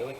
Really?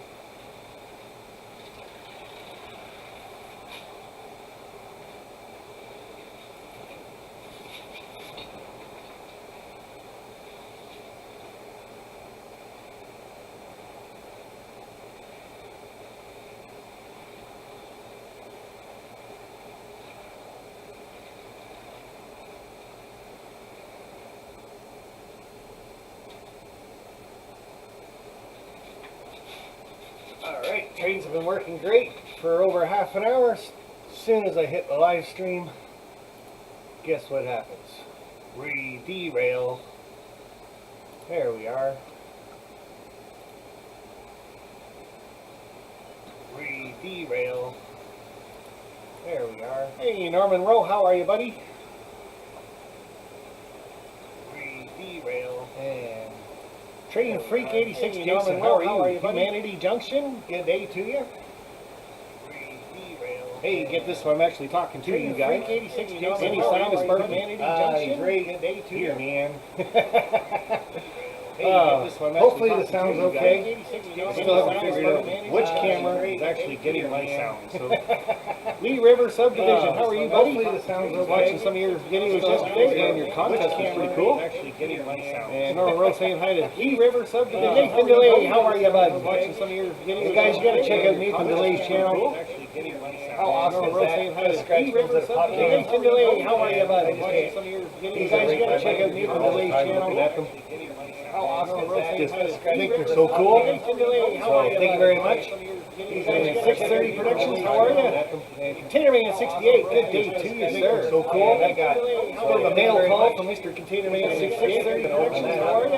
Alright, trains have been working great for over half an hour. As soon as I hit the live stream, guess what happens? We derail. There we are. We derail. There we are. Hey Norman Rowe, how are you, buddy? We derail. And Train Freak 86 Jason, how are you? Humanity Junction, good day to you. Hey, get this one, I'm actually talking to you guys. Any sound is perfect. Humanity Junction, good day to you, man. Hopefully the sound's okay. I still haven't figured out which camera is actually getting my sound. So, Lee River Subdivision, how are you, buddy? Hopefully the sound's okay. Watching some of your videos yesterday, and your contest was pretty cool. And Norman Rose saying hi to Lee River Subdivision. Nathan DeLay, how are you, bud? Watching some of your videos. Guys, you gotta check out Nathan DeLay's channel. How awesome is that? Lee River Subdivision. Nathan DeLay, how are you, bud? Watching some of your videos. Guys, you gotta check out Nathan DeLay's channel. How awesome is that? I think they're so cool. So thank you very much. 630 Productions, how are you? Container Man 68, good day to you, sir. So cool. I got a mail call from Mr. Container Man 68. Productions, how are you?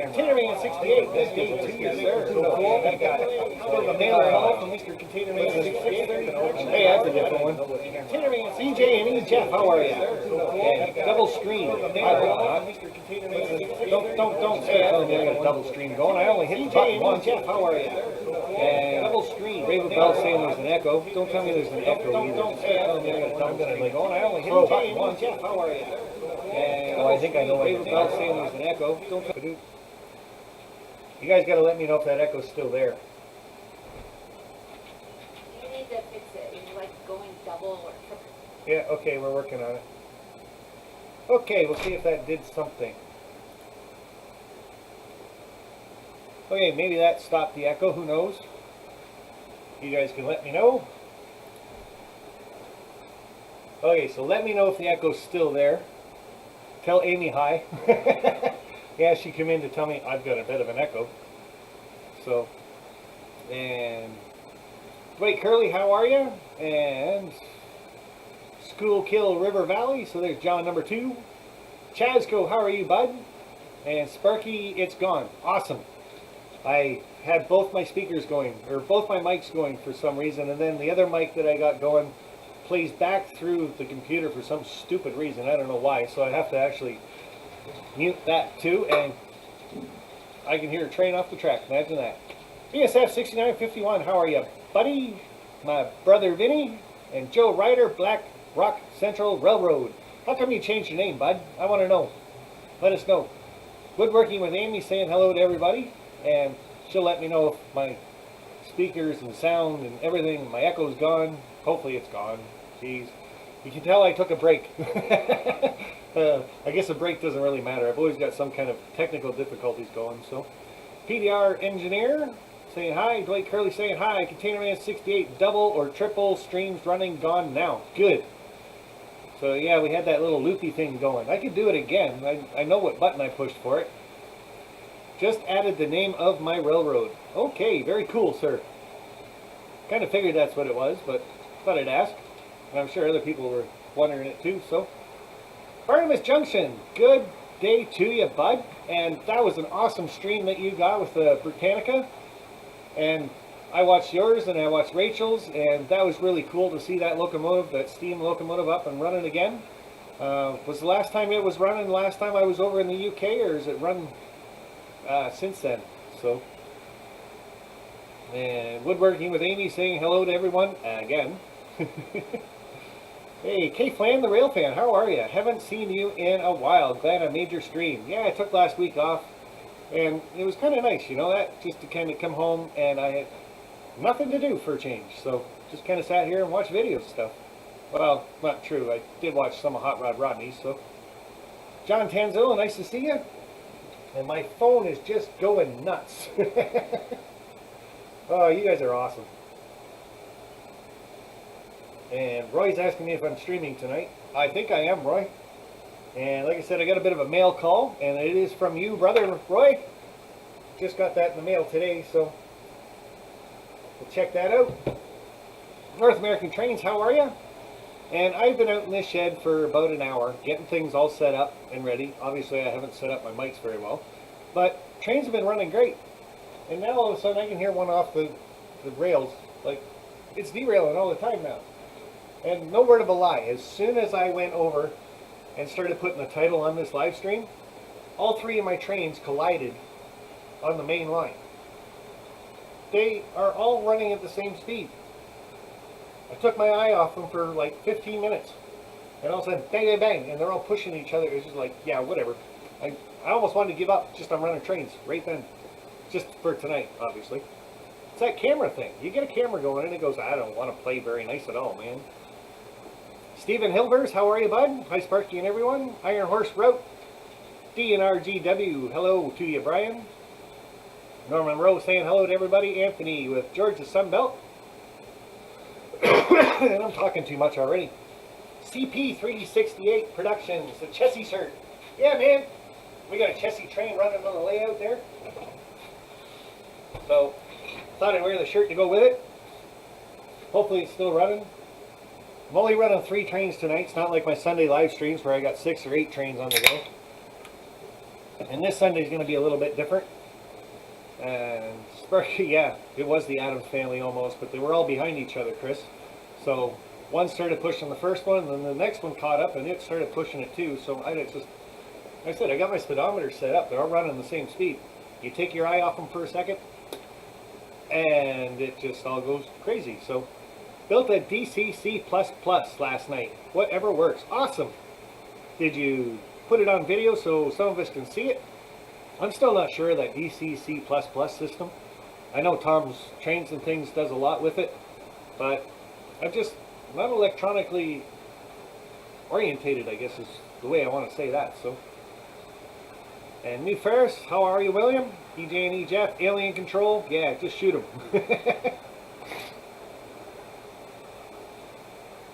Container Man 68, good day to you, sir. So cool. I got a mail call from Mr. Container Man 68. Hey, that's a different one. Container Man CJ and E Jeff, how are you? And double screen. Don't say I got a double stream going. I only hit the button once. Jeff, how are you? And double screen. Raven Bell saying there's an echo. Don't tell me there's an echo either. Don't say I got a double stream going. I only hit the button once. Jeff, how are you? And I think I know Raven Bell saying there's an echo. Don't tell me. You guys got to let me know if that echo's still there. You need to fix it. You're like going double or triple. Yeah, okay, we're working on it. Okay, we'll see if that did something. Okay, maybe that stopped the echo, who knows? You guys can let me know. Okay, so let me know if the echo's still there. Tell Amy hi. Yeah, she came in to tell me I've got a bit of an echo. So, and Dwight Curley, how are you? And School Kill River Valley, so there's John number 2. Chazco, how are you, bud? And Sparky, it's gone. Awesome. I had both my speakers going, or both my mics going for some reason, and then the other mic that I got going plays back through the computer for some stupid reason. I don't know why, so I have to actually mute that too, and I can hear a train off the track. Imagine that. BSF 6951, how are you, buddy? My brother Vinny and Joe Ryder, Black Rock Central Railroad. How come you changed your name, bud? I want to know. Let us know. Woodworking with Amy saying hello to everybody. And she'll let me know if my speakers and sound and everything, my echo's gone. Hopefully it's gone. Jeez. You can tell I took a break. I guess a break doesn't really matter. I've always got some kind of technical difficulties going. So, PDR Engineer saying hi. Dwight Curley saying hi. Container Man 68, double or triple streams running, gone now. Good. So yeah, we had that little loopy thing going. I could do it again. I know what button I pushed for it. Just added the name of my railroad. Okay, very cool, sir. Kind of figured that's what it was, but thought I'd ask. And I'm sure other people were wondering it too, so. Barnabas Junction, good day to you, bud. And that was an awesome stream that you got with the Britannica. And I watched yours and I watched Rachel's, and that was really cool to see that locomotive, that steam locomotive up and running again. Was the last time it was running the last time I was over in the UK, or is it run since then? So, and Woodworking with Amy saying hello to everyone again. Hey, K Flan the Rail Fan, how are you? Haven't seen you in a while. Glad I made your stream. Yeah, I took last week off. And it was kind of nice, you know, that just to kind of come home and I had nothing to do for a change. So just kind of sat here and watched videos and stuff. Well, not true. I did watch some of Hot Rod Rodney's. So John Tanzillo, nice to see you. And my phone is just going nuts. Oh, you guys are awesome. And Roy's asking me if I'm streaming tonight. I think I am, Roy. And like I said, I got a bit of a mail call, and it is from you, brother Roy. Just got that in the mail today, so we'll check that out. North American Trains, how are you? And I've been out in this shed for about an hour, getting things all set up and ready. Obviously, I haven't set up my mics very well, but trains have been running great. And now all of a sudden, I can hear one off the rails. Like, it's derailing all the time now. And no word of a lie, as soon as I went over and started putting the title on this live stream, all three of my trains collided on the main line. They are all running at the same speed. I took my eye off them for like 15 minutes, and all of a sudden, bang, bang, bang, and they're all pushing each other. It's just like, yeah, whatever. I almost wanted to give up just on running trains right then, just for tonight, obviously. It's that camera thing. You get a camera going, and it goes, I don't want to play very nice at all, man. Stephen Hilvers, how are you, bud? Hi, Sparky and everyone. Iron Horse Route. DNRGW, hello to you, Brian. Norman Rowe saying hello to everybody. Anthony with Georgia Sunbelt. And I'm talking too much already. CP368 Productions, the Chessie shirt. Yeah, man. We got a Chessie train running on the layout there. So, thought I'd wear the shirt to go with it. Hopefully it's still running. I'm only running 3 trains tonight. It's not like my Sunday live streams where I got 6 or 8 trains on the go. And this Sunday is going to be a little bit different. And Sparky, yeah, it was the Addams family almost, but they were all behind each other, Chris. So one started pushing the first one, and then the next one caught up, and it started pushing it too. So like I said, I got my speedometer set up. They're all running the same speed. You take your eye off them for a second, and it just all goes crazy. So built a DCC++ last night. Whatever works. Awesome. Did you put it on video so some of us can see it? I'm still not sure of that DCC++ system. I know Tom's Trains and Things does a lot with it, but I'm just not electronically orientated, I guess is the way I want to say that. So, and New Ferris, how are you, William? EJ&E Jeff, Alien Control, yeah, just shoot him.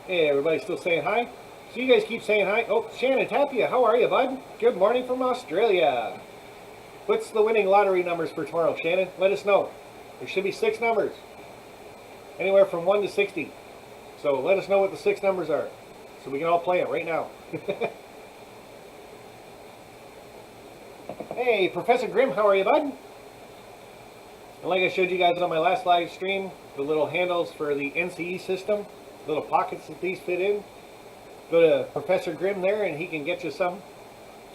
Hey, everybody still saying hi? So you guys keep saying hi. Oh, Shannon Tapia, how are you, bud? Good morning from Australia. What's the winning lottery numbers for tomorrow, Shannon? Let us know. There should be 6 numbers. Anywhere from 1 to 60. So let us know what the 6 numbers are, so we can all play it right now. Hey, Professor Grimm, how are you, bud? And like I showed you guys on my last live stream, the little handles for the NCE system, little pockets that these fit in. Go to Professor Grimm there and he can get you some.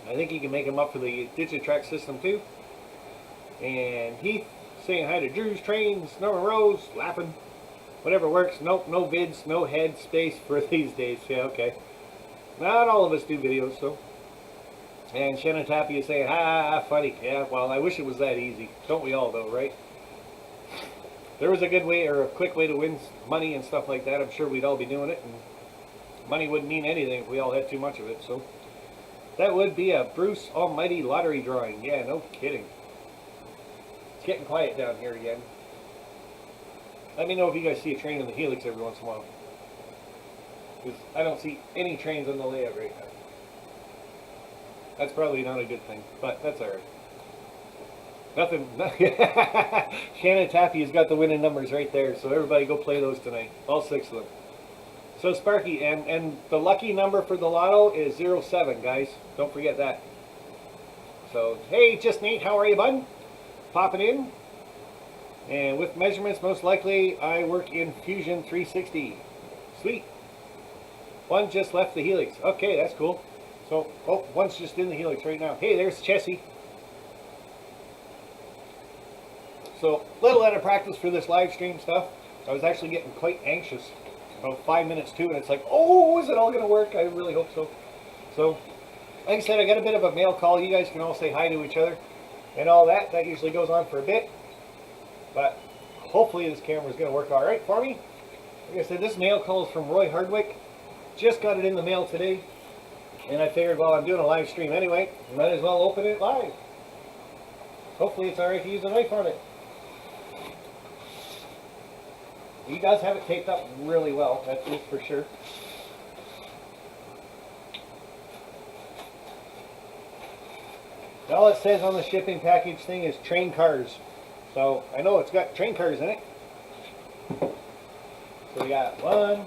I think he can make them up for the Digitrack system too. And Heath saying hi to Drew's Trains, Norman Rose, laughing. Whatever works. Nope, no vids, no head space for these days. Yeah, okay. Not all of us do videos, so. And Shannon Tapia is saying, ha, funny. Yeah, well, I wish it was that easy. Don't we all, though, right? There was a good way or a quick way to win money and stuff like that. I'm sure we'd all be doing it. And money wouldn't mean anything if we all had too much of it, so. That would be a Bruce Almighty lottery drawing. Yeah, no kidding. It's getting quiet down here again. Let me know if you guys see a train in the helix every once in a while. Because I don't see any trains on the layout right now. That's probably not a good thing, but that's alright. Nothing. Shannon Taffy's got the winning numbers right there, so everybody go play those tonight. All 6 of them. So Sparky, and the lucky number for the lotto is 07, guys. Don't forget that. So, hey, just Nate, how are you, bud? Popping in. And with measurements, most likely I work in Fusion 360. Sweet. One just left the helix. Okay, that's cool. So, oh, one's just in the helix right now. Hey, there's Chessie. So, little out of practice for this live stream stuff. I was actually getting quite anxious about 5 minutes to, and it's like, oh, is it all going to work? I really hope so. So, like I said, I got a bit of a mail call. You guys can all say hi to each other. and all that. That usually goes on for a bit, but hopefully this camera is going to work all right for me. Like I said, this mail call is from Roy Hardwick. Just got it in the mail today, and I figured, well, I'm doing a live stream anyway, might as well open it live. Hopefully it's all right to use a knife on it. He does have it taped up really well, that is for sure. All it says on the shipping package thing is train cars. So I know it's got train cars in it. So we got 1,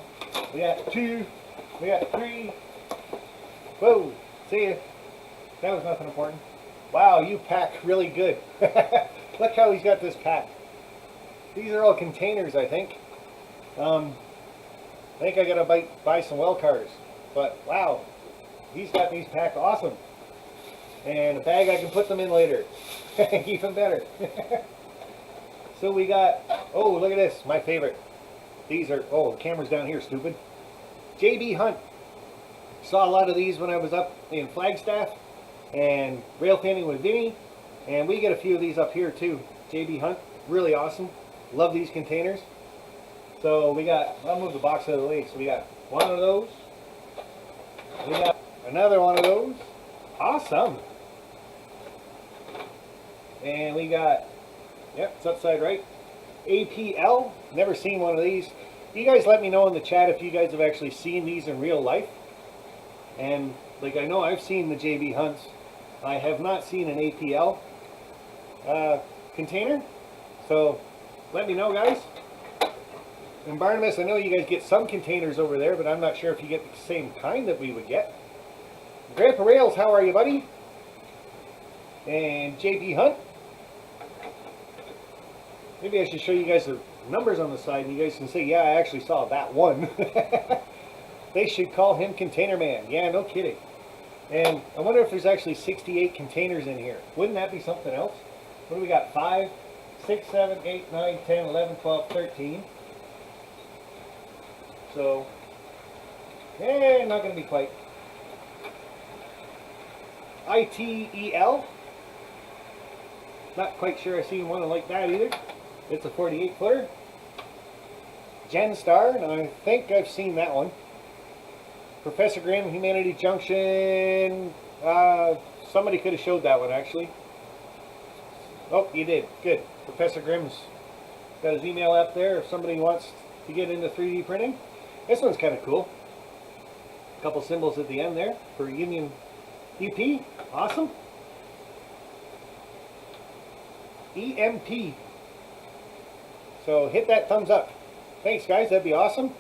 we got 2, we got 3. Whoa, see ya. That was nothing important. Wow, you pack really good. Look how he's got this packed. These are all containers, I think. I think I gotta buy some well cars. But wow, he's got these packed awesome. And a bag I can put them in later. Even better. So we got, oh, look at this, my favorite. These are, oh, the camera's down here, stupid. JB Hunt. Saw a lot of these when I was up in Flagstaff and rail fanning with Vinny. And we get a few of these up here too. JB Hunt, really awesome. Love these containers. So we got, I'll move the box out of the way. So we got one of those. We got another one of those. Awesome. And we got, yep, it's upside right. APL, never seen one of these. You guys let me know in the chat if you guys have actually seen these in real life. And like I know I've seen the JB Hunts. I have not seen an APL container. So let me know, guys. And Barnabas, I know you guys get some containers over there, but I'm not sure if you get the same kind that we would get. Grandpa Rails, how are you, buddy? And JB Hunt. Maybe I should show you guys the numbers on the side, and you guys can say, yeah, I actually saw that one. They should call him Container Man. Yeah, no kidding. And I wonder if there's actually 68 containers in here. Wouldn't that be something else? What do we got? 5, 6, 7, 8, 9, 10, 11, 12, 13. So, not going to be quite. ITEL. Not quite sure I've seen one like that either. It's a 48 footer. Genstar, and I think I've seen that one. Professor Grimm, Humanity Junction. Somebody could have showed that one actually. Oh, you did. Good. Professor Grimm's got his email up there if somebody wants to get into 3D printing. This one's kind of cool. A couple symbols at the end there for Union EP. Awesome. EMP. So hit that thumbs up. Thanks, guys. That'd be awesome.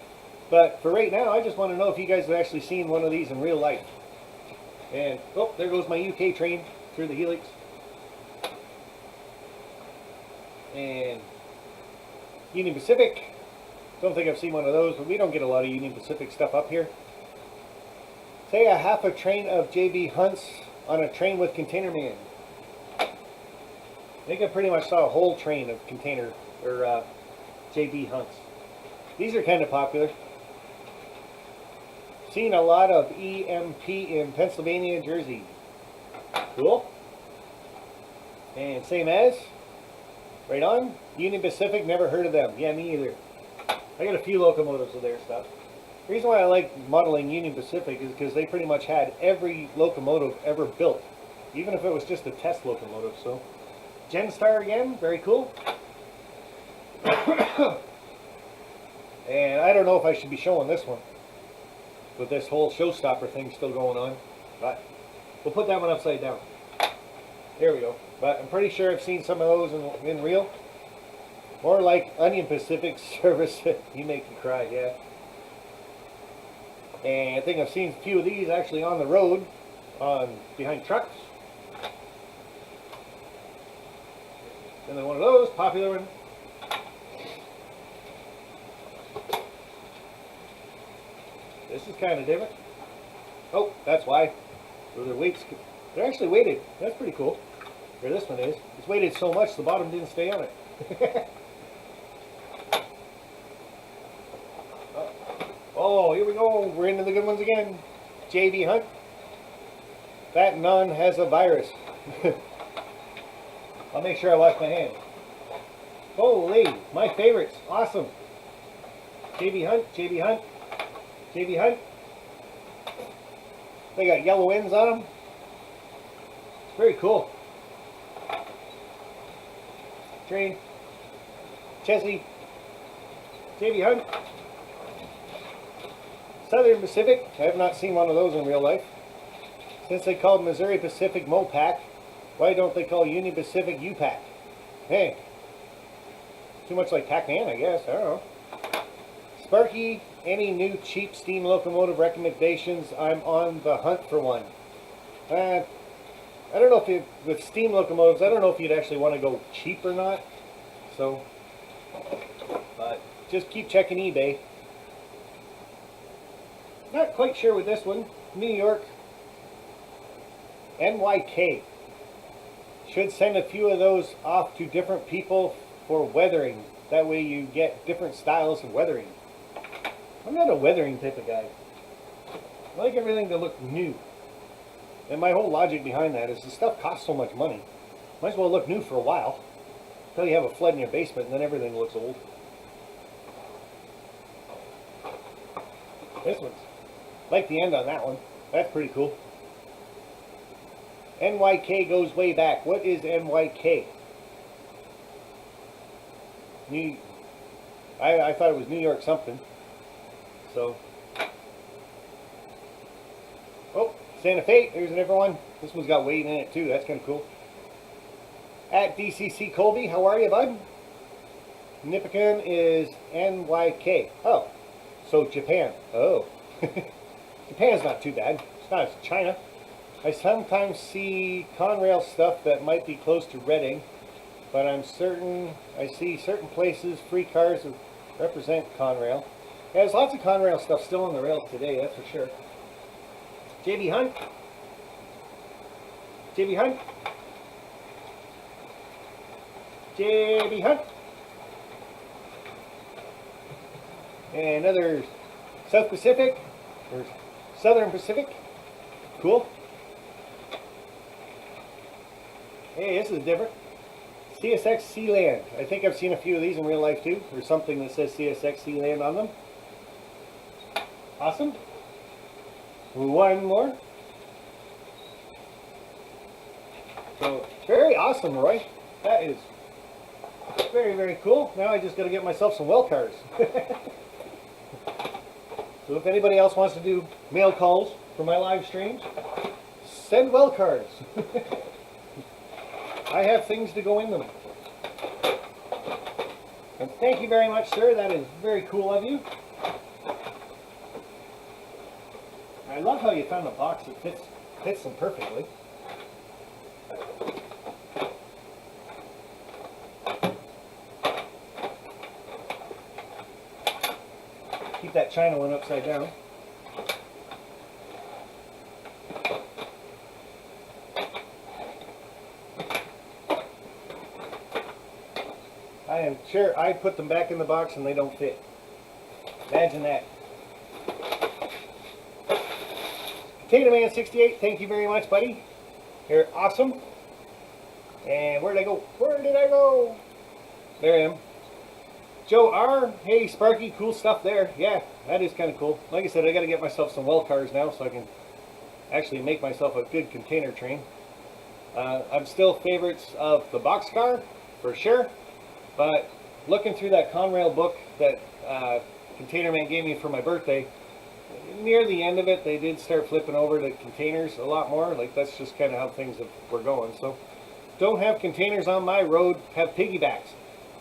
But for right now, I just want to know if you guys have actually seen one of these in real life. And, oh, there goes my UK train through the helix. And Union Pacific. Don't think I've seen one of those, but we don't get a lot of Union Pacific stuff up here. Say a half a train of JB Hunts on a train with Container Man. I think I pretty much saw a whole train of container or JB Hunts. These are kind of popular. Seen a lot of EMP in Pennsylvania and Jersey. Cool. And same as, right on, Union Pacific, never heard of them. Yeah, me either. I got a few locomotives of their stuff. The reason why I like modeling Union Pacific is because they pretty much had every locomotive ever built, even if it was just a test locomotive. So, Genstar again, very cool. And I don't know if I should be showing this one with this whole showstopper thing still going on, but we'll put that one upside down. There we go. But I'm pretty sure I've seen some of those in real. More like Union Pacific service. You make me cry, yeah. And I think I've seen a few of these actually on the road, behind trucks. And then one of those, popular one. This is kind of different. Oh, that's why. Their weights, they're actually weighted. That's pretty cool. Or this one is. It's weighted so much the bottom didn't stay on it. Oh, here we go. We're into the good ones again. JB Hunt. That nun has a virus. I'll make sure I wash my hands. Holy, my favorites. Awesome. JB Hunt, JB Hunt, JB Hunt. They got yellow ends on them. It's very cool. Train. Chesley. JB Hunt. Southern Pacific. I have not seen one of those in real life. Since they called Missouri Pacific Mopac, why don't they call Union Pacific UPAC? Hey. Too much like Pac-Man, I guess. I don't know. Sparky, any new cheap steam locomotive recommendations? I'm on the hunt for one. I don't know if you, with steam locomotives, I don't know if you'd actually want to go cheap or not. So, but just keep checking eBay. Not quite sure with this one. New York, NYK. Should send a few of those off to different people for weathering. That way you get different styles of weathering. I'm not a weathering type of guy. I like everything to look new. And my whole logic behind that is the stuff costs so much money. Might as well look new for a while. Until you have a flood in your basement and then everything looks old. This one's, like the end on that one. That's pretty cool. NYK goes way back. What is NYK? I thought it was New York something. So, oh, Santa Fe, there's a different one. This one's got weight in it too, that's kind of cool. At DCC Colby, how are you, bud? Nippon is NYK. Oh, so Japan. Oh, Japan's not too bad. It's not as China. I sometimes see Conrail stuff that might be close to Reading, but I'm certain I see certain places free cars that represent Conrail. Yeah, there's lots of Conrail stuff still on the rails today, that's for sure. JB Hunt. JB Hunt. JB Hunt. And another South Pacific, or Southern Pacific. Cool. Hey, this is different. CSX Sealand. I think I've seen a few of these in real life too. There's something that says CSX Sealand on them. Awesome. One more. So, very awesome, Roy. That is very, very cool. Now I just got to get myself some well cars. So if anybody else wants to do mail calls for my live streams, send well cards. I have things to go in them. And thank you very much, sir. That is very cool of you. I love how you found a box that fits them perfectly. Keep that China one upside down. I am sure I put them back in the box and they don't fit. Imagine that. Container Man 68, thank you very much, buddy. You're awesome. And where did I go? Where did I go? There I am. Joe R. Hey, Sparky, cool stuff there. Yeah, that is kind of cool. Like I said, I got to get myself some well cars now so I can actually make myself a good container train. I'm still favorites of the boxcar, for sure. But looking through that Conrail book that Container Man gave me for my birthday, near the end of it, they did start flipping over to containers a lot more. Like, that's just kind of how things were going. So, don't have containers on my road, have piggybacks.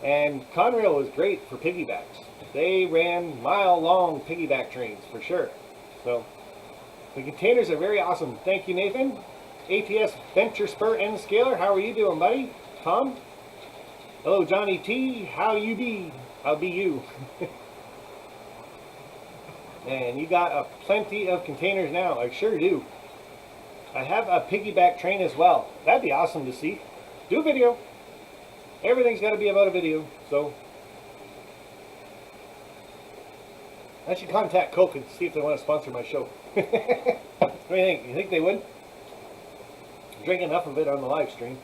And Conrail was great for piggybacks. They ran mile-long piggyback trains, for sure. So, the containers are very awesome. Thank you, Nathan. ATS Venture Spur N Scaler, how are you doing, buddy? Tom? Hello, Johnny T. How you be? How be you? And you got a plenty of containers now. I sure do. I have a piggyback train as well. That'd be awesome to see. Do a video. Everything's got to be about a video. So I should contact Coke and see if they want to sponsor my show. What do you think? You think they would? Drink enough of it on the live stream.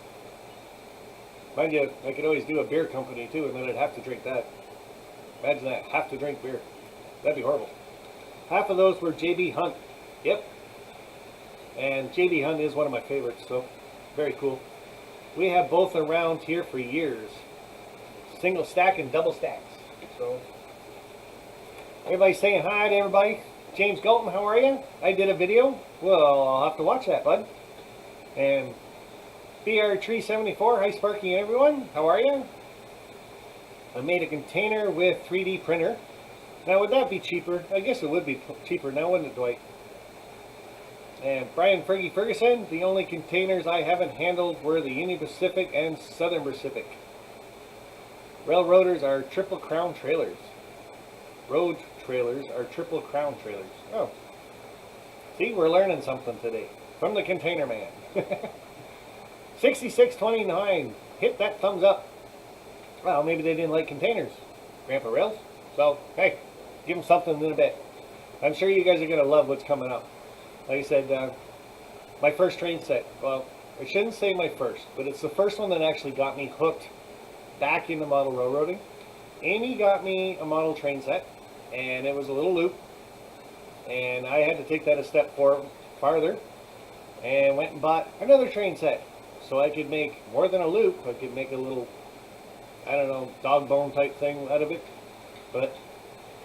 Mind you, I could always do a beer company too, and then I'd have to drink that. Imagine that, have to drink beer. That'd be horrible. Half of those were JB Hunt. Yep. And JB Hunt is one of my favorites, so very cool. We have both around here for years. Single stack and double stacks. So everybody's saying hi to everybody. James Galton, how are you? I did a video. Well, I'll have to watch that, bud. And BR Tree 74, hi Sparky and everyone. How are you? I made a container with 3D printer. Now would that be cheaper? I guess it would be cheaper now, wouldn't it, Dwight? And Brian Fergie Ferguson, the only containers I haven't handled were the Union Pacific and Southern Pacific. Railroaders are triple crown trailers. Road trailers are triple crown trailers. Oh. See, we're learning something today. From the Container Man. 6629, hit that thumbs up. Well, maybe they didn't like containers. Grandpa Rails. So, hey, give them something in a bit. I'm sure you guys are going to love what's coming up. Like I said, my first train set. Well, I shouldn't say my first, but it's the first one that actually got me hooked back into model railroading. Amy got me a model train set, and it was a little loop. And I had to take that a step farther, and went and bought another train set. So I could make more than a loop. I could make a little, I don't know, dog bone type thing out of it. But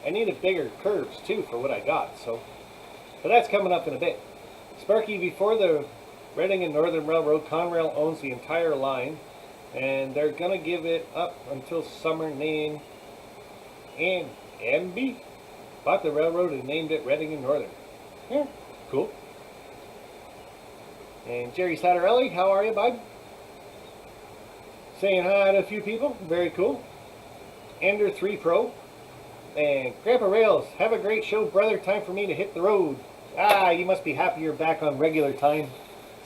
I needed bigger curves too for what I got. So, but that's coming up in a bit. Sparky, before the Reading and Northern Railroad, Conrail owns the entire line, and they're gonna give it up until summer. Name and MB bought the railroad and named it Reading and Northern. Yeah, cool. And Jerry Satterelli, how are you, bud? Saying hi to a few people. Very cool. Ender 3 Pro. And Grandpa Rails, have a great show, brother. Time for me to hit the road. Ah, you must be happy you're back on regular time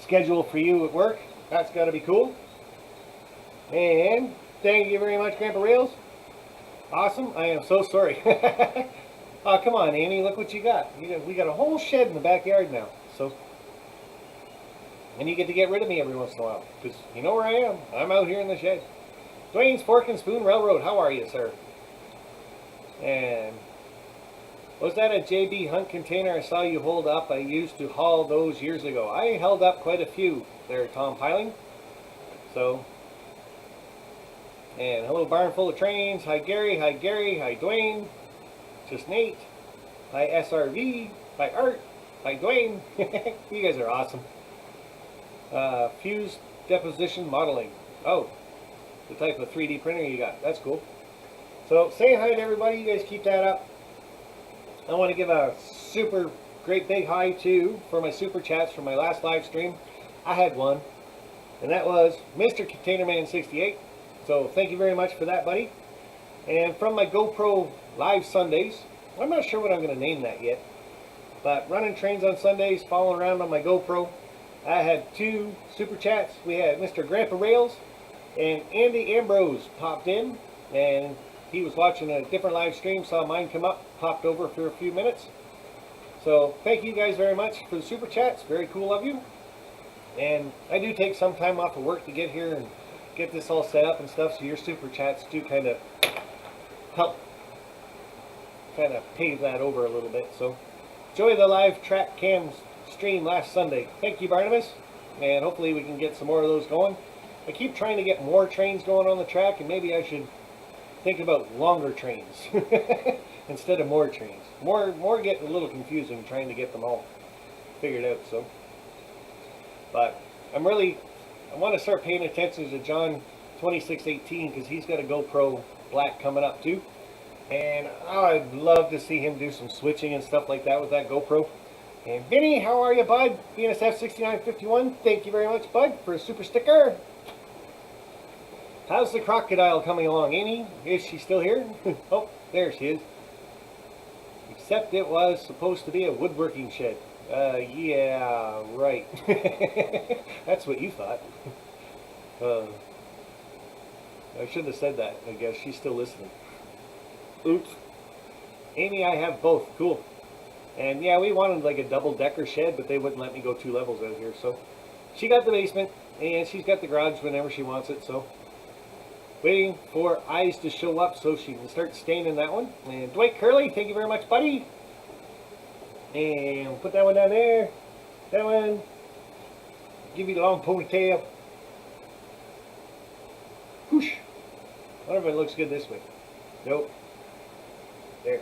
schedule for you at work. That's got to be cool. And thank you very much, Grandpa Rails. Awesome. I am so sorry. Oh, come on, Amy. Look what you got. We got a whole shed in the backyard now. So, and you get to get rid of me every once in a while, because you know where I am. I'm out here in the shed. Dwayne's Fork and Spoon Railroad. How are you, sir? And was that a JB Hunt container I saw you hold up? I used to haul those years ago. I held up quite a few there, Tom Piling. So, and hello, barn full of trains. Hi, Gary. Hi, Gary. Hi, Dwayne. Just Nate. Hi, SRV. Hi, Art. Hi, Dwayne. You guys are awesome. Fused deposition modeling. Oh, the type of 3D printer you got. That's cool. So, say hi to everybody. You guys keep that up. I want to give a super great big hi to, for my super chats from my last live stream. I had one, and that was Mr. Containerman 68. So, thank you very much for that, buddy. And from my GoPro Live Sundays, I'm not sure what I'm going to name that yet, but running trains on Sundays, following around on my GoPro, I had two super chats. We had Mr. Grandpa Rails and Andy Ambrose popped in, and he was watching a different live stream, saw mine come up, popped over for a few minutes. So thank you guys very much for the super chats. Very cool of you. And I do take some time off of work to get here and get this all set up and stuff, so your super chats do kind of help kind of pave that over a little bit. So enjoy the live track cam stream last Sunday. Thank you, Barnabas, and hopefully we can get some more of those going. I keep trying to get more trains going on the track, and maybe I should think about longer trains instead of more trains. More get a little confusing trying to get them all figured out. So, but I want to start paying attention to John 2618, because he's got a GoPro Black coming up too, and I'd love to see him do some switching and stuff like that with that GoPro. And Vinny, how are you, bud? BNSF 6951, thank you very much, bud, for a super sticker. How's the crocodile coming along, Amy? Is she still here? Oh, there she is. Except it was supposed to be a woodworking shed. Yeah, right. That's what you thought. I shouldn't have said that. I guess she's still listening. Oops. Amy, I have both. Cool. And yeah, we wanted like a double-decker shed, but they wouldn't let me go 2 levels out here. So she got the basement, and she's got the garage whenever she wants it. So Waiting for eyes to show up so she can start staining that one. And Dwight Curley, thank you very much, buddy. And we'll put that one down there. That one. Give you the long ponytail. Whoosh. I wonder if it looks good this way. Nope. There.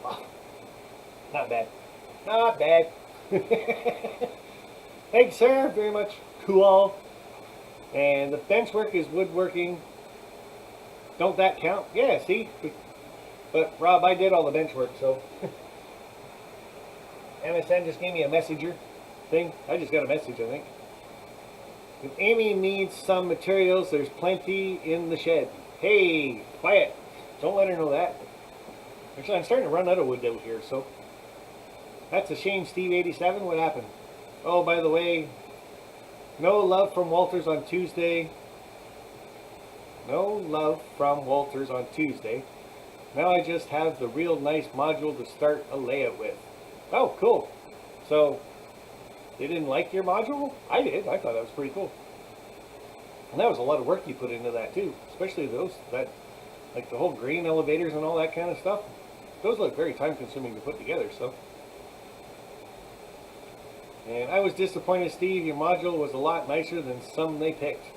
Oh, not bad. Not bad. Thanks, sir. Very much cool. And the bench work is woodworking. Don't that count? Yeah, see? But Rob, I did all the bench work, so. MSN just gave me a messenger thing. I just got a message, I think. If Amy needs some materials, there's plenty in the shed. Hey, quiet. Don't let her know that. Actually, I'm starting to run out of wood out here, so. That's a shame, Steve87. What happened? Oh, by the way, no love from Walters on Tuesday. No love from Walters on Tuesday. Now I just have the real nice module to start a layout with. Oh, cool. So, they didn't like your module? I did. I thought that was pretty cool. And that was a lot of work you put into that too. Especially those, like the whole grain elevators and all that kind of stuff. Those look very time consuming to put together, so. And I was disappointed, Steve. Your module was a lot nicer than some they picked.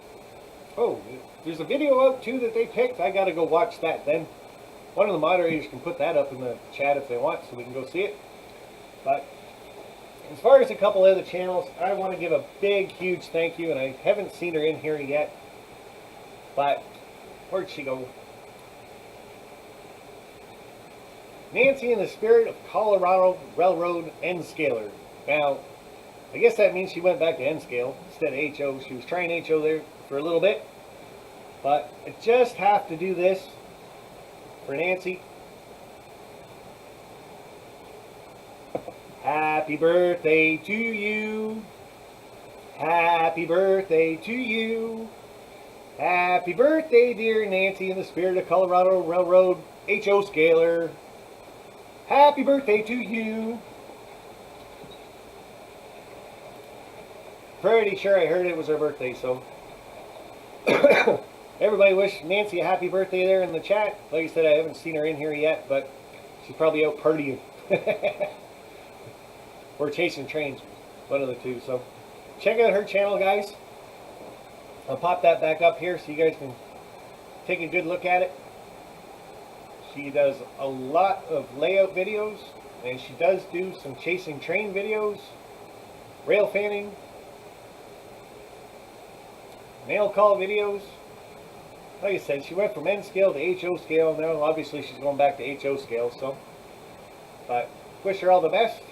Oh, there's a video out too that they picked. I gotta go watch that then. One of the moderators can put that up in the chat if they want so we can go see it. But as far as a couple other channels, I want to give a big, huge thank you, and I haven't seen her in here yet. But where'd she go? Nancy in the Spirit of Colorado Railroad N-Scaler. Now, I guess that means she went back to N-Scale instead of HO. She was trying HO there for a little bit. But I just have to do this for Nancy. Happy birthday to you. Happy birthday to you. Happy birthday, dear Nancy in the Spirit of Colorado Railroad HO Scaler. Happy birthday to you. Pretty sure I heard it was her birthday, so. Everybody wish Nancy a happy birthday there in the chat. Like I said, I haven't seen her in here yet, but she's probably out partying. Or chasing trains. One of the two, so. Check out her channel, guys. I'll pop that back up here so you guys can take a good look at it. She does a lot of layout videos, and she does do some chasing train videos, rail fanning, mail call videos. Like I said, she went from N scale to HO scale. Now obviously she's going back to HO scale, so. But wish her all the best.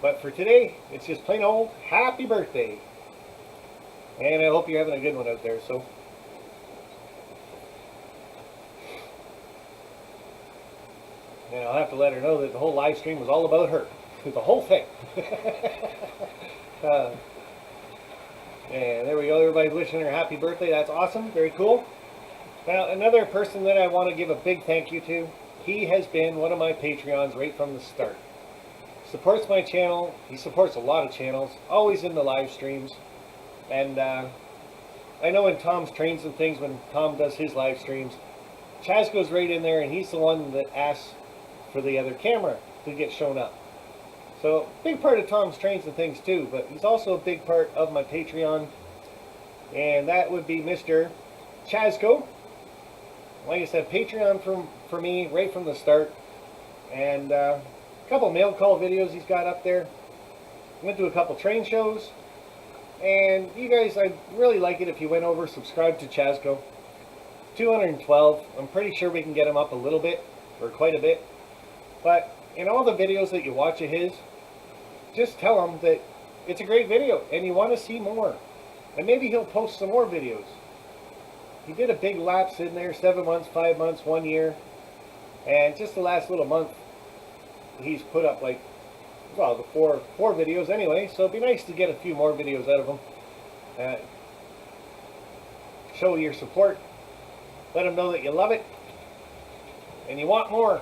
But for today, it's just plain old happy birthday. And I hope you're having a good one out there, so. And I'll have to let her know that the whole live stream was all about her. The whole thing. And there we go. Everybody's wishing her happy birthday. That's awesome. Very cool. Now, another person that I want to give a big thank you to. He has been one of my Patreons right from the start. Supports my channel. He supports a lot of channels. Always in the live streams. And I know in Tom's Trains and Things, when Tom does his live streams, Chaz goes right in there and he's the one that asks for the other camera to get shown up. So, big part of Tom's Trains and Things too, but he's also a big part of my Patreon. And that would be Mr. Chazko. Like I said, Patreon for me right from the start. And a couple mail call videos he's got up there. Went to a couple train shows. And you guys, I'd really like it if you went over, subscribe to Chazko. 212. I'm pretty sure we can get him up a little bit, or quite a bit. But in all the videos that you watch of his, just tell him that it's a great video and you want to see more. And maybe he'll post some more videos. He did a big lapse in there, 7 months, 5 months, 1 year. And just the last little month, he's put up like, well, the four videos anyway. So it'd be nice to get a few more videos out of him. Show your support. Let him know that you love it. And you want more.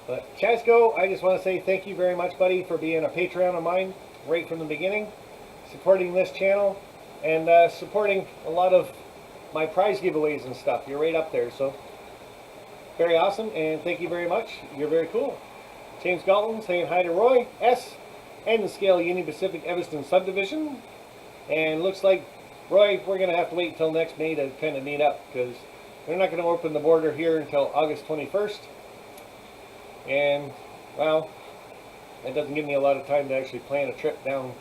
But Chazko, I just want to say thank you very much, buddy, for being a Patreon of mine right from the beginning, supporting this channel, and supporting a lot of my prize giveaways and stuff. You're right up there, so very awesome, and thank you very much. You're very cool. James Galton saying hi to Roy S. and the Scale Union Pacific Evanston subdivision. And looks like, Roy, we're going to have to wait until next May to kind of meet up, because they're not going to open the border here until August 21st. And, well, that doesn't give me a lot of time to actually plan a trip down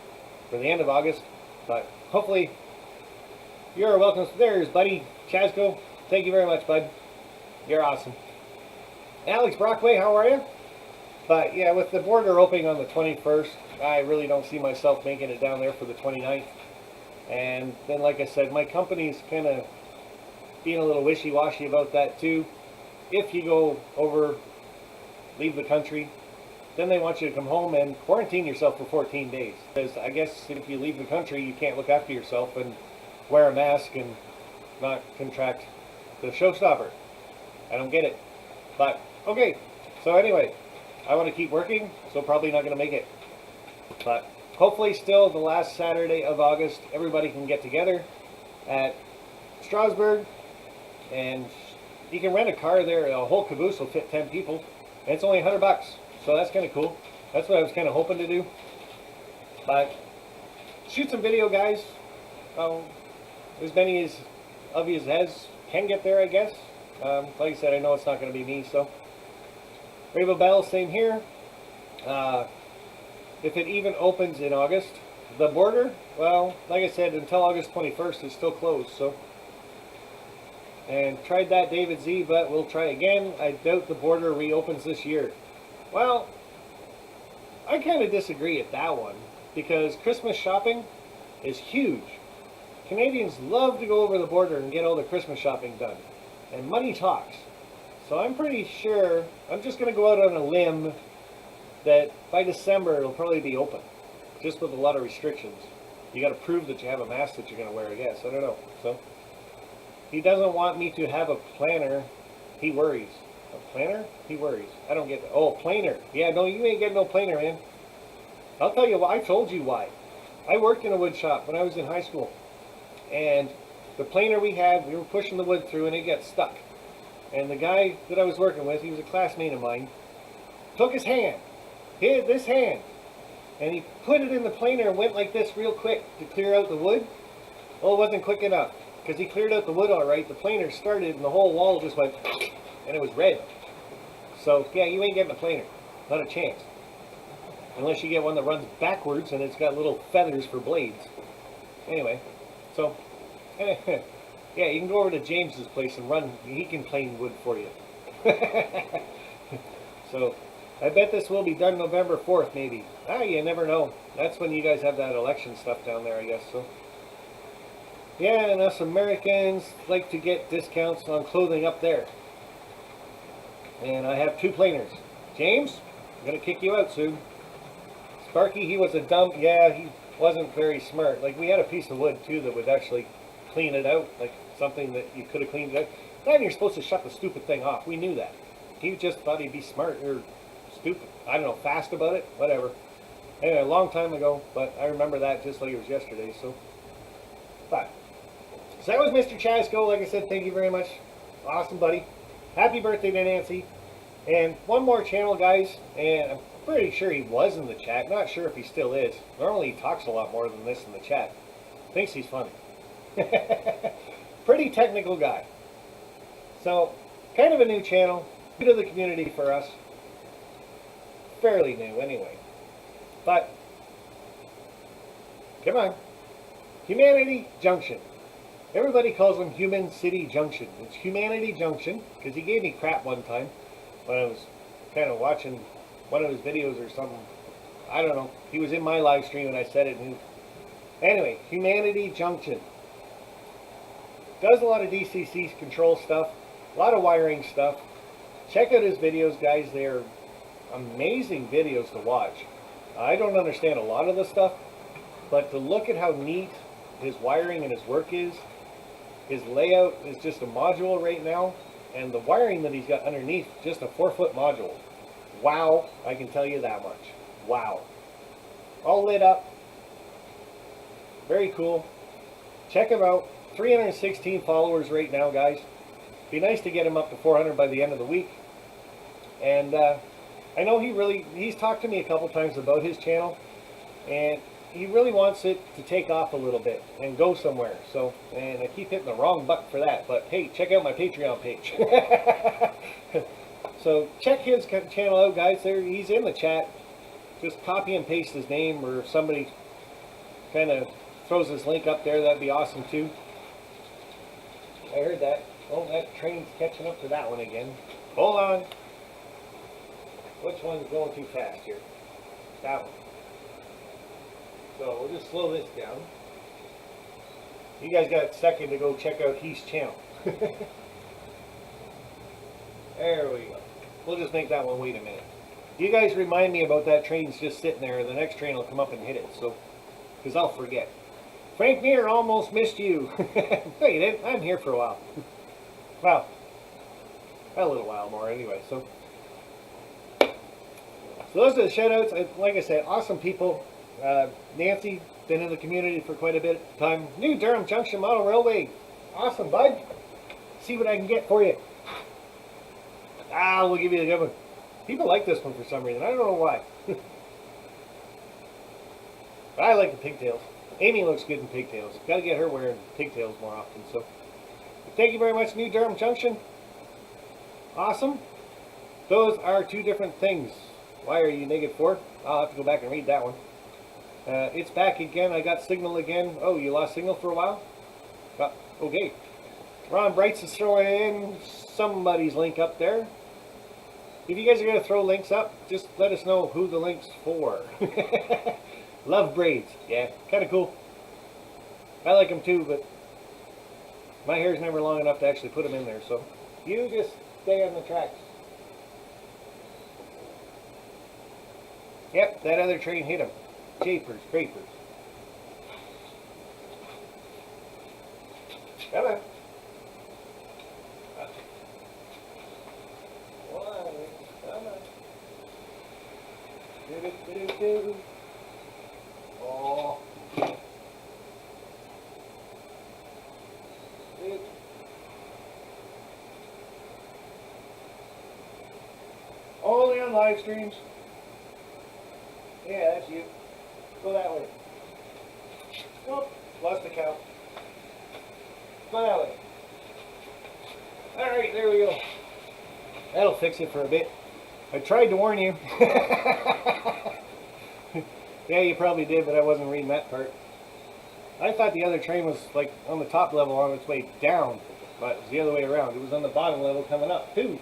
for the end of August. But hopefully, you're welcome. There's buddy Chasco. Thank you very much, bud. You're awesome. Alex Brockway, how are you? But yeah, with the border opening on the 21st, I really don't see myself making it down there for the 29th. And then, like I said, my company's kind of being a little wishy-washy about that too. If you go over, leave the country, then they want you to come home and quarantine yourself for 14 days. Because I guess if you leave the country, you can't look after yourself and wear a mask and not contract the showstopper. I don't get it. But, okay. So anyway, I want to keep working, so probably not going to make it. But hopefully still the last Saturday of August, everybody can get together at Strasbourg. And you can rent a car there. A whole caboose will fit 10 people. And it's only $100. So that's kind of cool. That's what I was kind of hoping to do. But shoot some video, guys. As many of you as can get there, I guess. Like I said, I know it's not going to be me, so. Rainbow Bell, same here. If it even opens in August, the border, well, like I said, until August 21st, it's still closed, so. And tried that, David Z, but we'll try again. I doubt the border reopens this year. Well, I kind of disagree at that one, because Christmas shopping is huge. Canadians love to go over the border and get all the Christmas shopping done. And money talks. So I'm pretty sure, I'm just going to go out on a limb that by December it'll probably be open. Just with a lot of restrictions. You got to prove that you have a mask that you're going to wear, I guess. I don't know. So, he doesn't want me to have a planner. He worries. A planner? He worries. I don't get it. Oh, planer. Yeah, no, you ain't getting no planer, man. I'll tell you why. I told you why. I worked in a wood shop when I was in high school. And the planer we had, we were pushing the wood through and it got stuck. And the guy that I was working with, he was a classmate of mine, took his hand, hit this hand, and he put it in the planer and went like this real quick to clear out the wood. Well, it wasn't quick enough, because he cleared out the wood all right. The planer started and the whole wall just went, and it was red. So, yeah, you ain't getting a planer. Not a chance. Unless you get one that runs backwards and it's got little feathers for blades. Anyway, so, yeah, you can go over to James's place and run. He can plane wood for you. So, I bet this will be done November 4th, maybe. You never know. That's when you guys have that election stuff down there, I guess. So, yeah, and us Americans like to get discounts on clothing up there. And I have 2 planers. James, I'm going to kick you out soon. Sparky, he was a dumb, yeah, he wasn't very smart. Like, we had a piece of wood, too, that would actually clean it out. Like, something that you could have cleaned it out. Then you're supposed to shut the stupid thing off. We knew that. He just thought he'd be smart or stupid. I don't know, fast about it, whatever. Anyway, a long time ago, but I remember that just like it was yesterday, so. But, so that was Mr. Chasco. Like I said, thank you very much. Awesome, buddy. Happy birthday to Nancy. And one more channel, guys, and I'm pretty sure he was in the chat. Not sure if he still is. Normally he talks a lot more than this in the chat. Thinks he's funny. Pretty technical guy. So, kind of a new channel. New to the community for us. Fairly new, anyway. But, come on. Humanity Junction. Everybody calls them Human City Junction. It's Humanity Junction, because he gave me crap one time when I was kind of watching one of his videos or something. I don't know. He was in my live stream and I said it. And anyway, Humanity Junction. Does a lot of DCC control stuff. A lot of wiring stuff. Check out his videos, guys. They're amazing videos to watch. I don't understand a lot of the stuff, but to look at how neat his wiring and his work is, his layout is just a module right now, and the wiring that he's got underneath, just a 4-foot module. Wow, I can tell you that much. Wow. All lit up. Very cool. Check him out. 316 followers right now, guys. Be nice to get him up to 400 by the end of the week. And I know he's talked to me a couple times about his channel, and he really wants it to take off a little bit and go somewhere. So, and I keep hitting the wrong button for that, but hey, check out my Patreon page. So check his channel out, guys. There, he's in the chat. Just copy and paste his name, or if somebody kind of throws his link up there, that'd be awesome too. I heard that. Oh, that train's catching up to that one again. Hold on. Which one's going too fast here? That one. So we'll just slow this down. You guys got a second to go check out Heath's channel. There we go. We'll just make that one wait a minute. You guys remind me about that train's just sitting there. The next train will come up and hit it. So, because I'll forget. Frank Neer, almost missed you. No, you didn't. I'm here for a while. Well, a little while more anyway. So those are the shoutouts. Like I said, awesome people. Nancy, been in the community for quite a bit of time. New Durham Junction Model Railway. Awesome, bud. See what I can get for you. We'll give you the good one. People like this one for some reason. I don't know why. But I like the pigtails. Amy looks good in pigtails. Got to get her wearing pigtails more often. So, thank you very much, New Durham Junction. Awesome. Those are two different things. Why are you -4? I'll have to go back and read that one. It's back again. I got signal again. Oh, you lost signal for a while? Okay. Ron Brights is throwing in somebody's link up there. If you guys are going to throw links up, just let us know who the link's for. Love braids. Yeah, kind of cool. I like them too, but my hair's never long enough to actually put them in there. So you just stay on the tracks. Yep, that other train hit him. Japers, crapers. Come on. Come on. Do. Oh. Only on live streams. Yeah, that's you. Go that way. Whoop, lost the count. Go that way. Alright, there we go. That'll fix it for a bit. I tried to warn you. Yeah, you probably did, but I wasn't reading that part. I thought the other train was like on the top level on its way down, but it was the other way around. It was on the bottom level coming up too,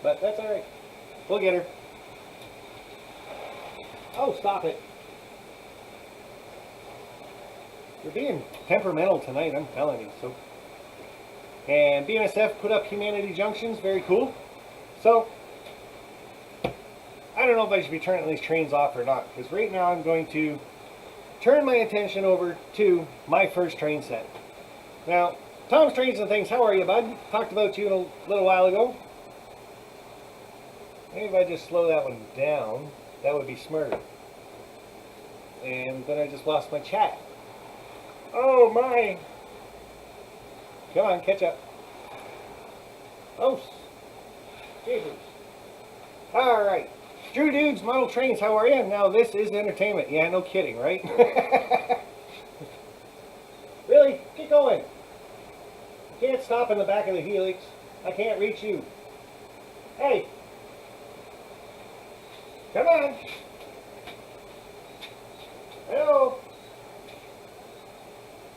but that's alright. We'll get her. Oh, stop it. You're being temperamental tonight, I'm telling you. So, and BNSF put up Humanity Junctions, very cool. So, I don't know if I should be turning these trains off or not, because right now I'm going to turn my attention over to my first train set. Now, Tom's Trains and Things, how are you, bud? Talked about you a little while ago. Maybe if I just slow that one down, that would be smarter. And then I just lost my chat. Oh my! Come on, catch up. Oh, Jesus. Alright. Drew Dudes, Model Trains, how are you? Now this is entertainment. Yeah, no kidding, right? Really? Keep going. You can't stop in the back of the helix. I can't reach you. Hey! Come on! Hello!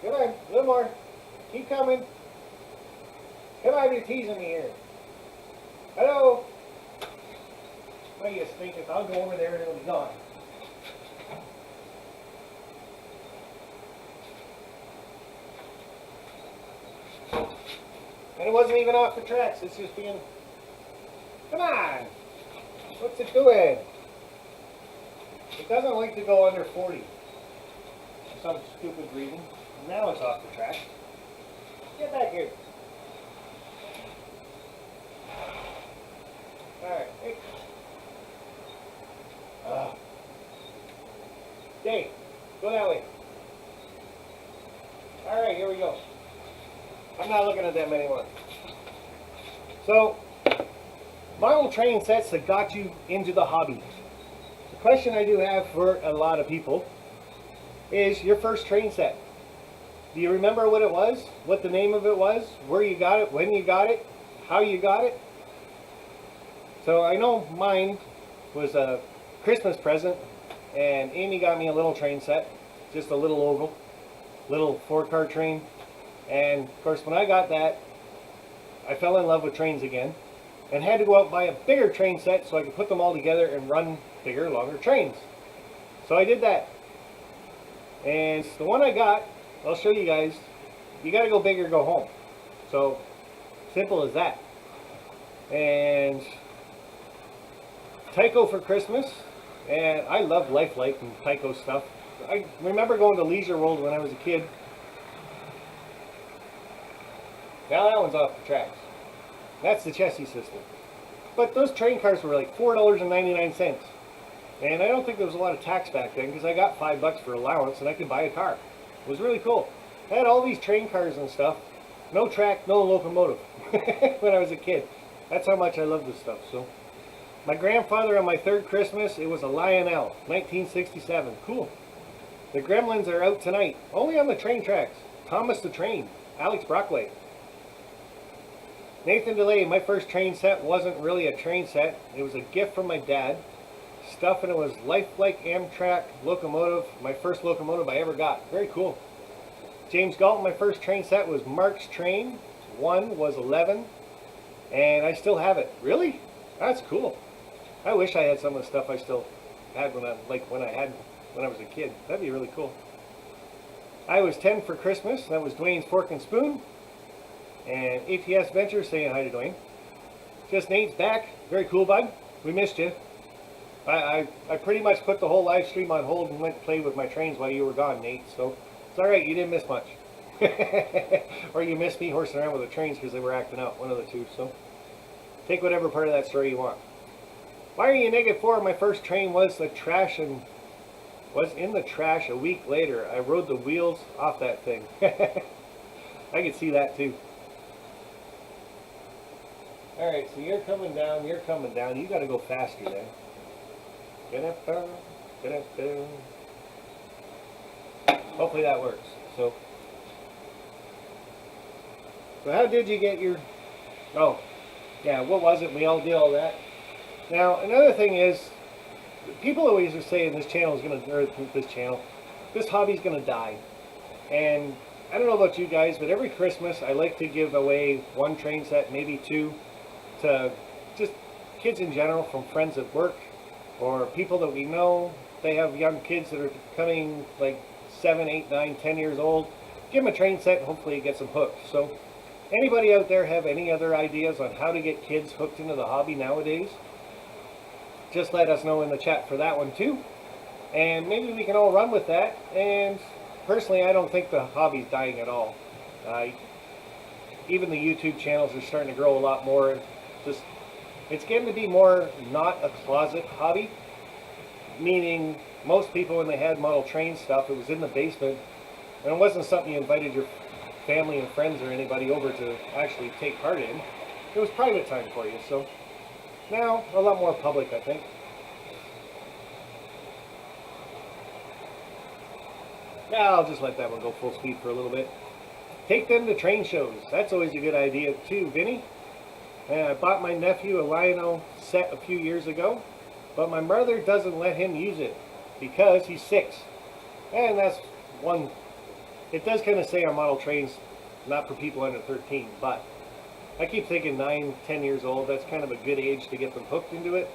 Come on, a little more. Keep coming. Come on, you're teasing me here. Hello? What do you think? If I'll go over there and it'll be gone. And it wasn't even off the tracks. It's just being... Come on! What's it doing? It doesn't like to go under 40. For some stupid reason. Now it's off the track. Get back here. Alright. Hey. Dave, go that way. Alright, here we go. I'm not looking at them anymore. So, model train sets that got you into the hobby. The question I do have for a lot of people is your first train set. Do you remember what it was? What the name of it was? Where you got it? When you got it? How you got it? So I know mine was a Christmas present, and Amy got me a little train set, just a little oval, little 4-car train. And of course when I got that, I fell in love with trains again and had to go out and buy a bigger train set so I could put them all together and run bigger, longer trains. So I did that. And the one I got, I'll show you guys, you gotta go big or go home. So, simple as that. And Tyco for Christmas, and I love Lifelike and Tyco stuff. I remember going to Leisure World when I was a kid. Now that one's off the tracks. That's the chassis system. But those train cars were like $4.99. And I don't think there was a lot of tax back then because I got $5 for allowance and I could buy a car. It was really cool. I had all these train cars and stuff. No track, no locomotive when I was a kid. That's how much I love this stuff. So, my grandfather on my 3rd Christmas, it was a Lionel, 1967. Cool. The Gremlins are out tonight, only on the train tracks. Thomas the Train, Alex Brockway. Nathan DeLay, my first train set wasn't really a train set. It was a gift from my dad. Stuff, and it was Lifelike Amtrak locomotive, my first locomotive I ever got. Very cool. James Galton, my first train set was Mark's Train. 1 was 11, and I still have it. Really? That's cool. I wish I had some of the stuff I still had when I was a kid. That'd be really cool. I was 10 for Christmas. That was Dwayne's Fork and Spoon. And ATS Ventures saying hi to Dwayne. Just Nate's back. Very cool, bud. We missed you. I pretty much put the whole live stream on hold and went to play with my trains while you were gone, Nate. So it's all right. You didn't miss much. Or you missed me horsing around with the trains because they were acting out. One of the two. So take whatever part of that story you want. Why are you -4? My first train was the trash and was in the trash a week later. I rode the wheels off that thing. I could see that too. All right, so you're coming down. You're coming down. You got to go faster then. Hopefully that works. So how did you get your... Oh, yeah, what was it? We all did all that. Now, another thing is, people always are saying this channel is going to, or this hobby's going to die. And I don't know about you guys, but every Christmas I like to give away 1 train set, maybe 2, to just kids in general, from friends at work or people that we know. They have young kids that are becoming like 7, 8, 9, 10 years old. Give them a train set and hopefully it gets them hooked. So anybody out there have any other ideas on how to get kids hooked into the hobby nowadays? Just let us know in the chat for that one too. And maybe we can all run with that. And personally, I don't think the hobby's dying at all. Even the YouTube channels are starting to grow a lot more. It's getting to be more not a closet hobby. Meaning, most people when they had model train stuff, it was in the basement. And it wasn't something you invited your family and friends or anybody over to actually take part in. It was private time for you. So now, a lot more public, I think. Now I'll just let that one go full speed for a little bit. Take them to train shows. That's always a good idea too, Vinny. And I bought my nephew a Lionel set a few years ago, but my mother doesn't let him use it because he's 6. And that's one. It does kind of say on model trains, not for people under 13, but I keep thinking 9, 10 years old, that's kind of a good age to get them hooked into it.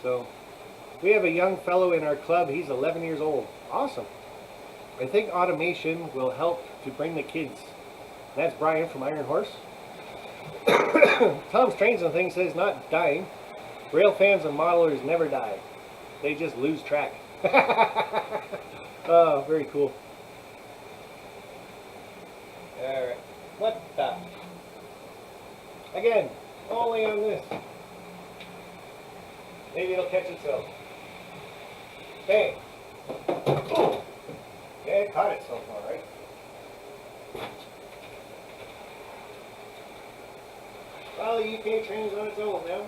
So we have a young fellow in our club. He's 11 years old. Awesome. I think automation will help to bring the kids. That's Brian from Iron Horse. Tom's Trains and Things says not dying. Rail fans and modelers never die. They just lose track. Oh, very cool. Alright. What the? Again, only on this. Maybe it'll catch itself. Bang. Yeah, it caught itself all right. Well, the UK train's on its own now.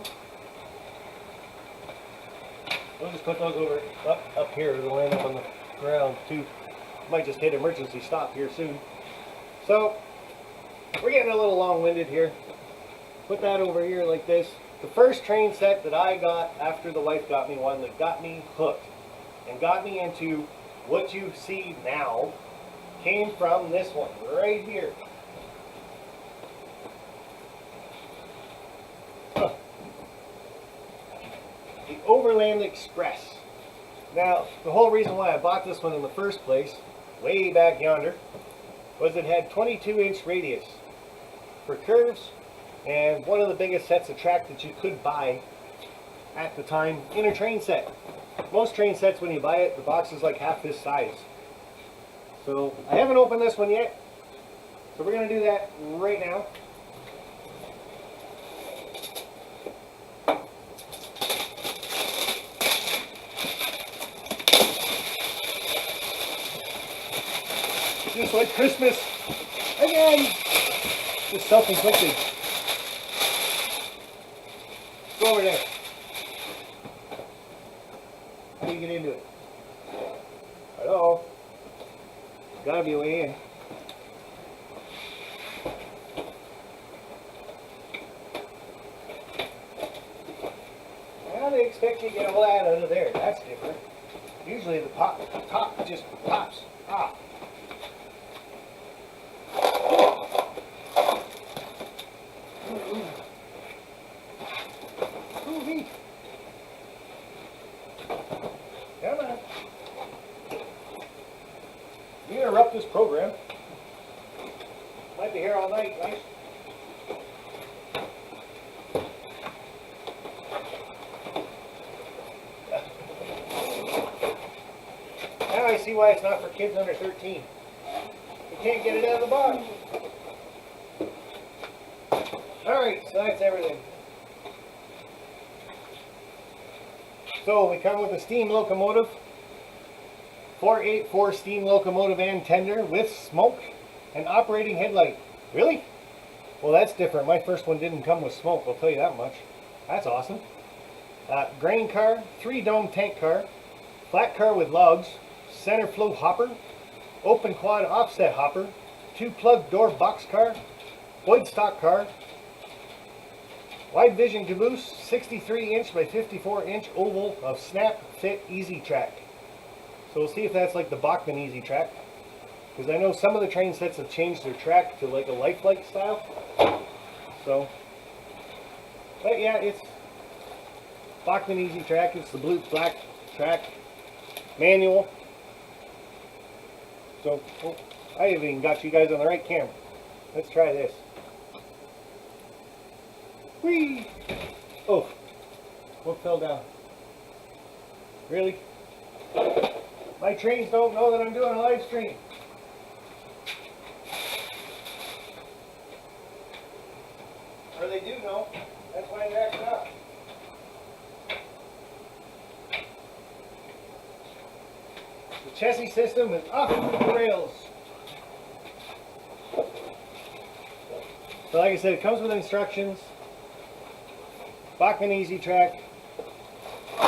We'll just put those over up here. They'll end up on the ground too. Might just hit emergency stop here soon. So we're getting a little long-winded here. Put that over here like this. The first train set that I got after the wife got me one that got me hooked and got me into what you see now came from this one right here. The Overland Express. Now, the whole reason why I bought this one in the first place, way back yonder, was it had 22-inch radius for curves and one of the biggest sets of track that you could buy at the time in a train set. Most train sets, when you buy it, the box is like half this size. So I haven't opened this one yet, so we're going to do that right now. Just like Christmas again. Just self-inflicted. Go over there. How do you get into it? Hello? Gotta be a way in. How do they expect you to get all that out of there? That's different. Usually the top just pops off. Come on. You interrupt this program. Might be here all night, right? Now I see why it's not for kids under 13. You can't get it out of the box. Alright, so that's everything. So we come with a steam locomotive, 484 steam locomotive and tender with smoke and operating headlight. Really? Well, that's different. My first one didn't come with smoke, I'll tell you that much. That's awesome. Grain car, 3-dome tank car, flat car with logs, center flow hopper, open quad offset hopper, 2-plug door box car, Boyd stock car, wide vision caboose, 63-inch by 54-inch oval of snap fit easy track. So we'll see if that's like the Bachmann easy track, because I know some of the train sets have changed their track to like a lifelike style. So, but yeah, it's Bachmann easy track. It's the blue black track, manual. So oh, I haven't even got you guys on the right camera. Let's try this. Whee! Oh, what fell down? Really? My trains don't know that I'm doing a live stream. Or they do know. That's why they're acting up. The chassis system is off the rails. So like I said, it comes with instructions. Bachmann easy track.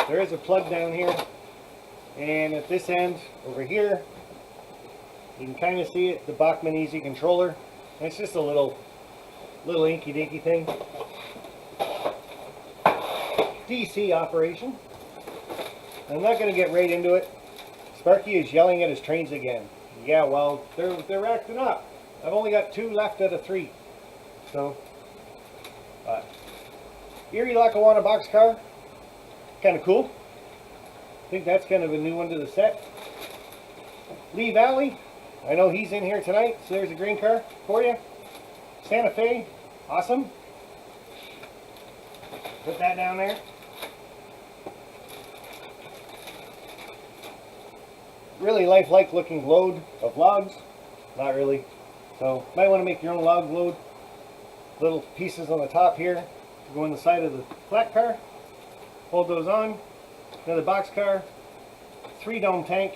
There is a plug down here, and at this end over here you can kind of see it, the Bachmann easy controller. And it's just a little inky dinky thing. DC operation. I'm not going to get right into it. Sparky is yelling at his trains again. Yeah, well, they're acting up. I've only got 2 left out of 3. So Erie Lackawanna boxcar, kind of cool. I think that's kind of a new one to the set. Lee Valley, I know he's in here tonight, so there's a green car for you. Santa Fe, awesome. Put that down there. Really lifelike looking load of logs. Not really. So might want to make your own log load. Little pieces on the top here to go in the side of the flat car. Hold those on. Another box car. 3-dome tank.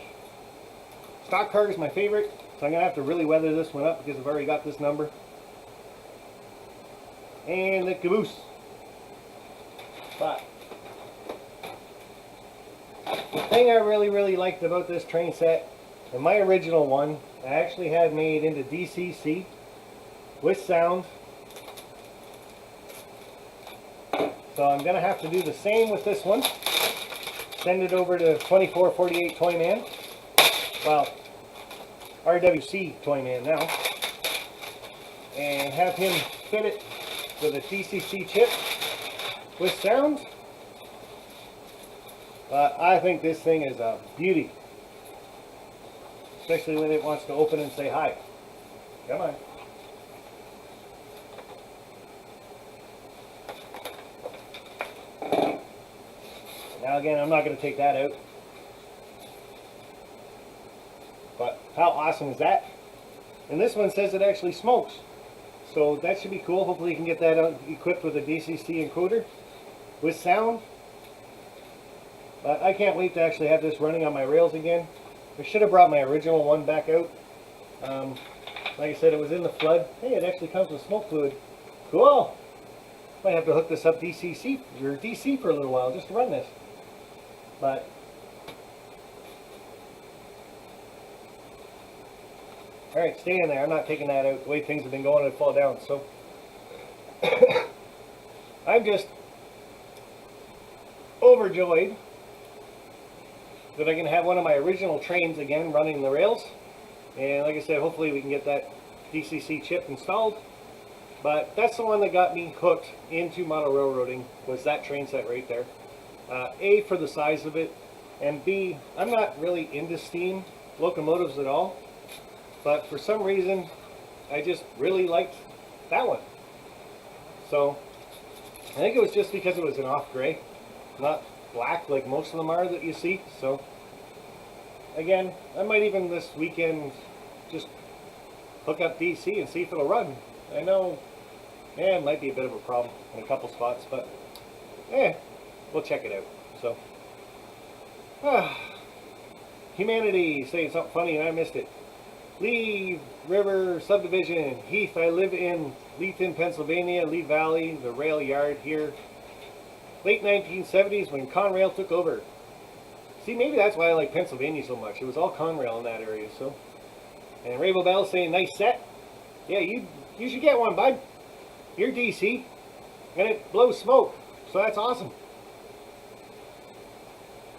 Stock car is my favorite, so I'm going to have to really weather this one up because I've already got this number. and the caboose. But the thing I really liked about this train set, and my original one, I actually had made into DCC with sound. So I'm going to have to do the same with this one. Send it over to 2448 Toyman. Well, RWC Toyman now. And have him fit it with a DCC chip with sound. I think this thing is a beauty. Especially when it wants to open and say hi. Come on. Now again, I'm not going to take that out. But how awesome is that? And this one says it actually smokes. So that should be cool. Hopefully you can get that equipped with a DCC encoder with sound. But I can't wait to actually have this running on my rails again. I should have brought my original one back out. Like I said, it was in the flood. Hey, it actually comes with smoke fluid. Cool! Might have to hook this up DC for a little while just to run this. But alright, stay in there. I'm not taking that out. The way things have been going, it'd fall down. So I'm just overjoyed that I can have one of my original trains again running the rails. And like I said, hopefully we can get that DCC chip installed. But that's the one that got me hooked into model railroading, was that train set right there. A, for the size of it, and B, I'm not really into steam locomotives at all, but for some reason I just really liked that one. So I think it was just because it was an off gray, not black like most of them are that you see. So again, I might even this weekend just hook up DC and see if it'll run. I know, yeah, it might be a bit of a problem in a couple spots, but yeah, we'll check it out. So humanity saying something funny and I missed it. Lee River Subdivision, Heath, I live in Leeton, Pennsylvania, Lee Valley, the rail yard here. Late 1970s when Conrail took over. See, maybe that's why I like Pennsylvania so much. It was all Conrail in that area. So, and Rainbow Bell saying nice set. Yeah, you should get one, bud. You're DC, and it blows smoke, so that's awesome.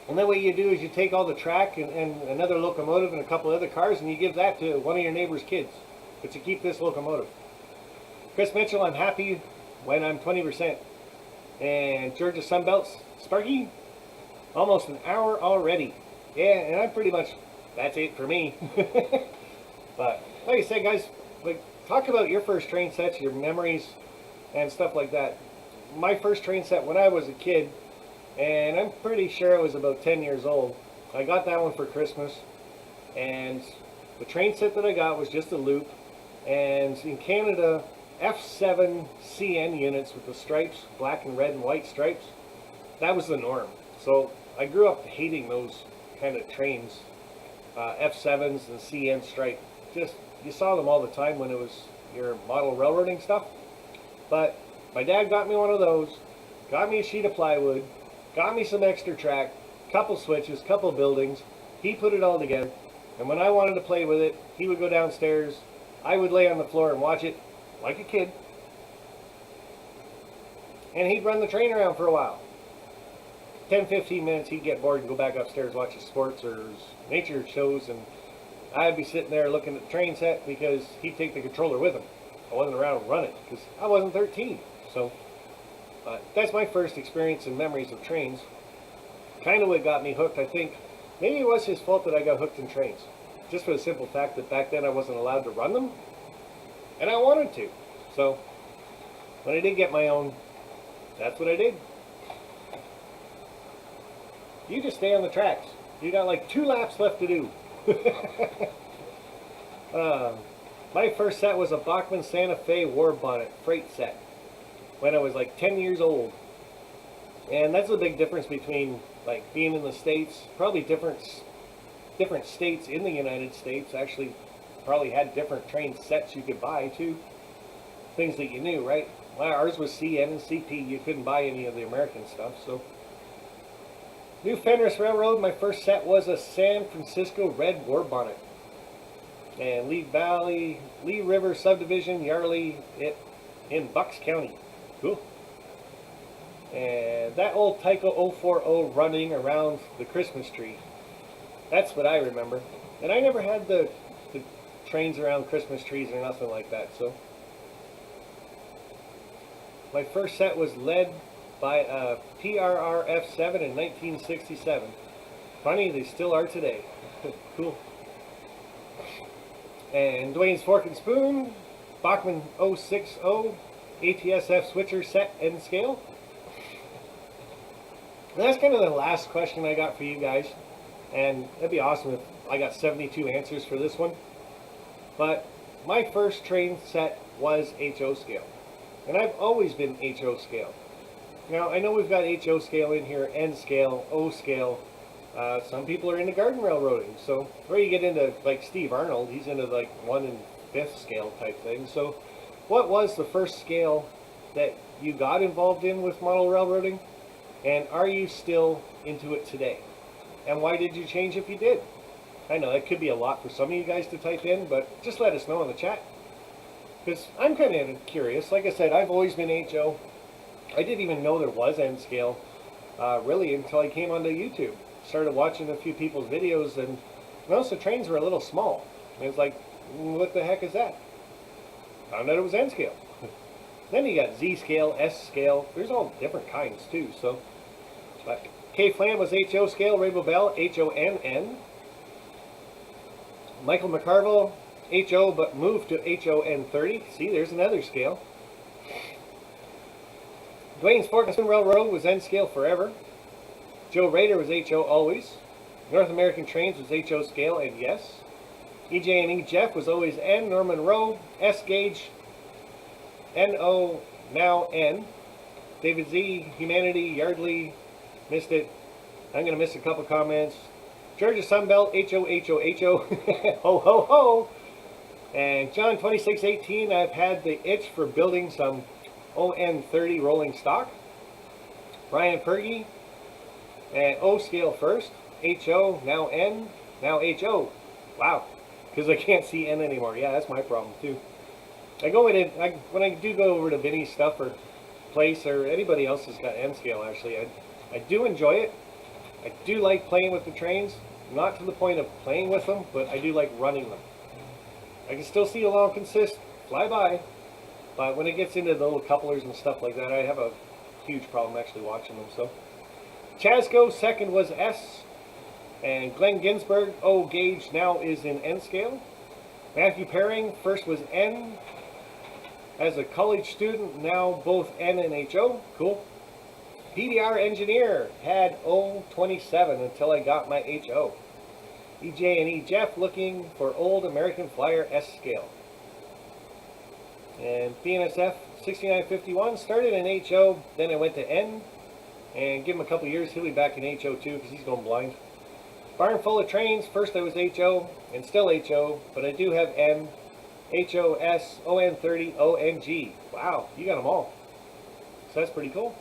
And then what you do is you take all the track and another locomotive and a couple other cars, and you give that to one of your neighbor's kids. But you keep this locomotive. Chris Mitchell, I'm happy when I'm 20%. And Georgia Sunbelts, Sparky, almost an hour already. Yeah, and I'm pretty much, that's it for me. But like I said, guys, like, talk about your first train sets, your memories, and stuff like that. My first train set when I was a kid, and I'm pretty sure I was about 10 years old. I got that one for Christmas, and the train set that I got was just a loop. And in Canada, F7 CN units with the stripes, black and red and white stripes, that was the norm. So I grew up hating those kind of trains, F7s and CN stripe. Just, you saw them all the time when it was your model railroading stuff. But my dad got me one of those, got me a sheet of plywood, got me some extra track, couple switches, couple buildings. He put it all together, and when I wanted to play with it, he would go downstairs, I would lay on the floor and watch it like a kid, and he'd run the train around for a while. 10-15 minutes, he'd get bored and go back upstairs, watch his sports or his nature shows, and I'd be sitting there looking at the train set because he'd take the controller with him. I wasn't around to run it because I wasn't 13. So that's my first experience and memories of trains. Kind of what got me hooked. I think maybe it was his fault that I got hooked in trains, just for the simple fact that back then I wasn't allowed to run them, and I wanted to. So when I did get my own, that's what I did. You just stay on the tracks. You got like 2 laps left to do. My first set was a Bachmann Santa Fe war bonnet freight set when I was like 10 years old. And that's a big difference between like being in the States. Probably different states in the United States actually probably had different train sets you could buy too. Things that you knew, right? Well, ours was CN and CP. You couldn't buy any of the American stuff. So, New Fenris Railroad. My first set was a San Francisco Red War Bonnet. And Lee River Subdivision, Yarley, in Bucks County. Cool. And that old Tyco 040 running around the Christmas tree. That's what I remember. And I never had the trains around Christmas trees or nothing like that. So my first set was led by a PRR F7 in 1967. Funny, they still are today. Cool. And Dwayne's Fork and Spoon, Bachman 060, ATSF switcher set and scale. And that's kind of the last question I got for you guys. And it'd be awesome if I got 72 answers for this one. But my first train set was HO scale. And I've always been HO scale. Now, I know we've got HO scale in here, N scale, O scale. Some people are into garden railroading. So, where you get into, like Steve Arnold, he's into like 1 and 5th scale type thing. So, what was the first scale that you got involved in with model railroading? And are you still into it today? And why did you change if you did? I know it could be a lot for some of you guys to type in, but just let us know in the chat. Because I'm kind of curious. Like I said, I've always been HO. I didn't even know there was N scale, really, until I came onto YouTube. Started watching a few people's videos and noticed the trains were a little small. And it's like, what the heck is that? Found out it was N scale. Then you got Z scale, S scale. There's all different kinds too. So, but K Flam was HO scale, Rainbow Bell HONN. Michael McCarville HO but moved to HON30. See, there's another scale. Dwayne's Fork and Spoon Railroad was N scale forever. Joe Rader was HO always. North American Trains was HO scale and yes. EJ&E Jeff was always N. Norman Rowe, S gauge, NO, now N. David Z, Humanity, Yardley, missed it. I'm going to miss a couple comments. Georgia Sunbelt, HO. Ho, ho, ho. And John 2618, I've had the itch for building some ON30 rolling stock. Brian Pergy, and O scale first. HO, now N, now HO. Wow, because I can't see N anymore. Yeah, that's my problem too. I go in and when I do go over to Vinny's stuff or place or anybody else has got N scale actually, I do enjoy it. I do like playing with the trains, not to the point of playing with them, but I do like running them. I can still see a long consist fly by, but when it gets into the little couplers and stuff like that, I have a huge problem actually watching them. So Chasco second was S, and Glenn Ginsberg O gauge now is in N scale. Matthew Paring first was N. As a college student, now both N and HO. Cool. PDR engineer had O27 until I got my HO. EJ&E Jeff looking for old American Flyer S scale. And BNSF 6951 started in HO, then I went to N. And give him a couple years, he'll be back in HO too because he's going blind. Barn full of trains, first I was HO and still HO, but I do have N. HOS, ON30, ONG. Wow, you got them all. So that's pretty cool.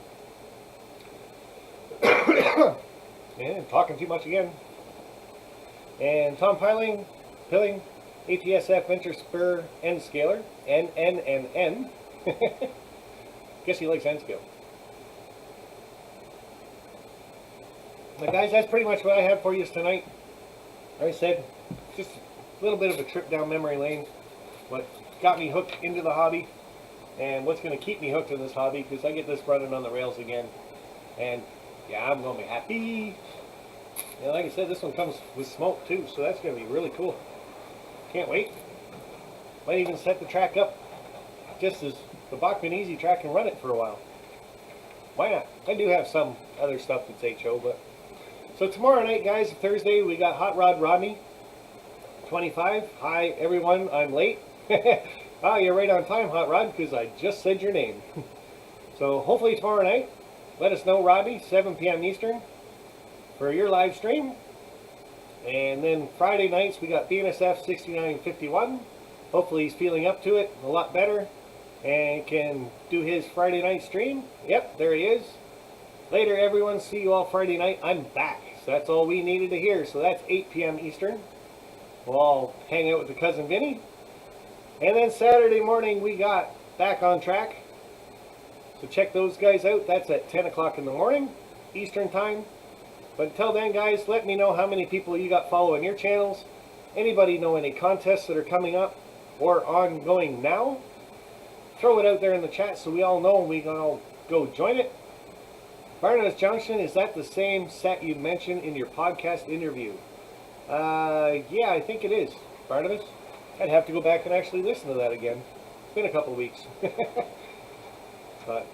And talking too much again. And Tom Pilling, ATSF Venture Spur N Scaler. N. Guess he likes N scale. Now guys, that's pretty much what I have for you tonight. Like I said, just a little bit of a trip down memory lane. What got me hooked into the hobby and what's going to keep me hooked in this hobby because I get this running on the rails again and yeah, I'm going to be happy. And like I said, this one comes with smoke too, so that's going to be really cool. Can't wait. Might even set the track up just as the Bachman Easy track and run it for a while. Why not? I do have some other stuff that's HO, but so tomorrow night guys, Thursday, we got Hot Rod Rodney 25. Hi everyone, I'm late. Ah, you're right on time, Hot Rod, because I just said your name. So hopefully tomorrow night, let us know, Robbie, 7 p.m. Eastern, for your live stream. And then Friday nights, we got BNSF 6951. Hopefully he's feeling up to it a lot better. and can do his Friday night stream. Yep, there he is. Later, everyone. See you all Friday night. I'm back. So that's all we needed to hear. So that's 8 p.m. Eastern. We'll all hang out with the cousin Vinny. And then Saturday morning, we got Back on Track. So check those guys out. That's at 10 o'clock in the morning, Eastern time. But until then, guys, let me know how many people you got following your channels. Anybody know any contests that are coming up or ongoing now? Throw it out there in the chat so we all know and we can all go join it. Barnabas Junction, is that the same set you mentioned in your podcast interview? Yeah, I think it is, Barnabas. I'd have to go back and actually listen to that again. It's been a couple of weeks. But,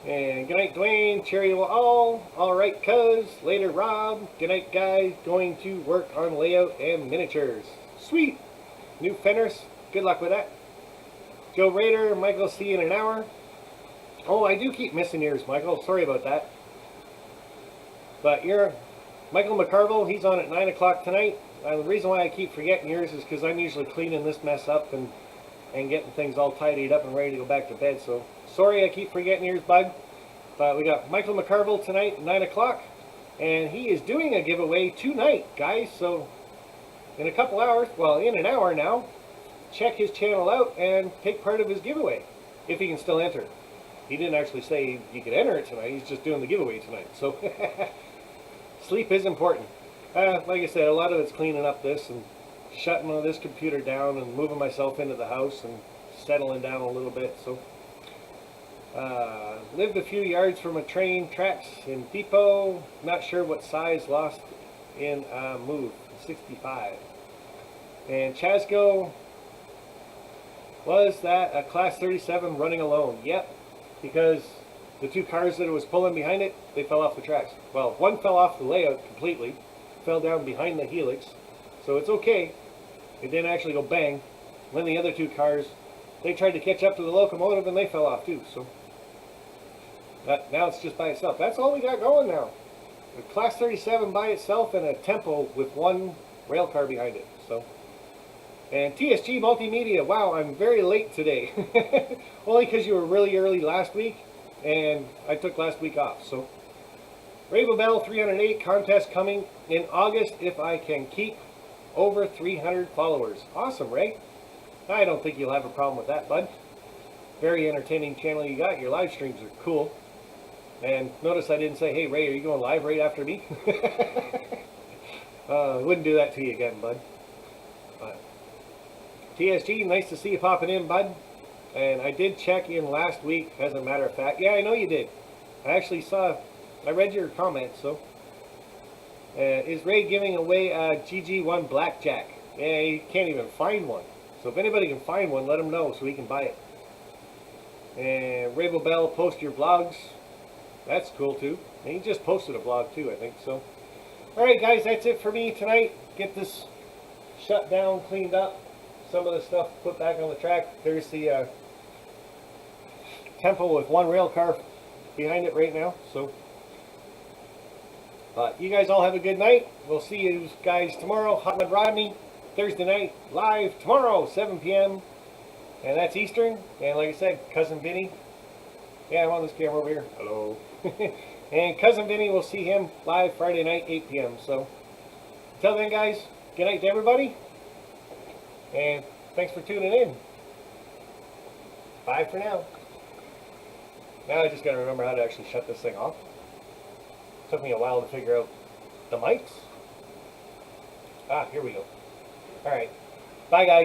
and good night, Dwayne. Cheerio all. All right, cuz. Later, Rob. Good night, guys. Going to work on layout and miniatures. Sweet. New fenders. Good luck with that. Joe Raider. Michael, see you in an hour. Oh, I do keep missing yours, Michael. Sorry about that. But you're Michael McCarville. He's on at 9 o'clock tonight. The reason why I keep forgetting yours is because I'm usually cleaning this mess up and getting things all tidied up and ready to go back to bed. So sorry I keep forgetting yours, bud. But we got Michael McCarville tonight at 9 o'clock. And he is doing a giveaway tonight, guys. So in a couple hours, well, in an hour now, check his channel out and take part of his giveaway. If he can still enter. He didn't actually say you could enter it tonight. He's just doing the giveaway tonight. So sleep is important. Like I said, a lot of it's cleaning up this and shutting this computer down and moving myself into the house and settling down a little bit. So lived a few yards from a train tracks in depot. Not sure what size, lost in move. 65. And Chasco, was that a class 37 running alone? Yep, because the two cars that it was pulling behind it, they fell off the tracks. Well, one fell off the layout completely, fell down behind the helix, so it's okay. It didn't actually go bang. Then the other two cars, they tried to catch up to the locomotive and they fell off too. So now it's just by itself. That's all we got going now. A class 37 by itself and a tempo with one rail car behind it. So, and TSG Multimedia. Wow, I'm very late today. Only because you were really early last week and I took last week off. So Rainbow Bell 308 contest coming in August if I can keep over 300 followers. Awesome, Ray. I don't think you'll have a problem with that, bud. Very entertaining channel you got. Your live streams are cool. And notice I didn't say, hey, Ray, are you going live right after me? I wouldn't do that to you again, bud. TSG, nice to see you popping in, bud. And I did check in last week, as a matter of fact. Yeah, I know you did. I actually saw, I read your comments, so. Is Ray giving away a GG1 Blackjack? Yeah, he can't even find one. So if anybody can find one, let him know so he can buy it. And Rainbow Bell, post your blogs. That's cool too. And he just posted a blog too, I think. So, alright guys, that's it for me tonight. Get this shut down, cleaned up. Some of the stuff put back on the track. There's the tempo with one rail car behind it right now. So, you guys all have a good night. We'll see you guys tomorrow. Hot Rod Rodney, Thursday night, live tomorrow, 7 p.m. And that's Eastern. And like I said, Cousin Vinny. Yeah, I'm on this camera over here. Hello. And Cousin Vinny, we'll see him live Friday night, 8 p.m. So, until then, guys, good night to everybody. And thanks for tuning in. Bye for now. Now I just got to remember how to actually shut this thing off. Took me a while to figure out the mics. Here we go. Alright. Bye, guys.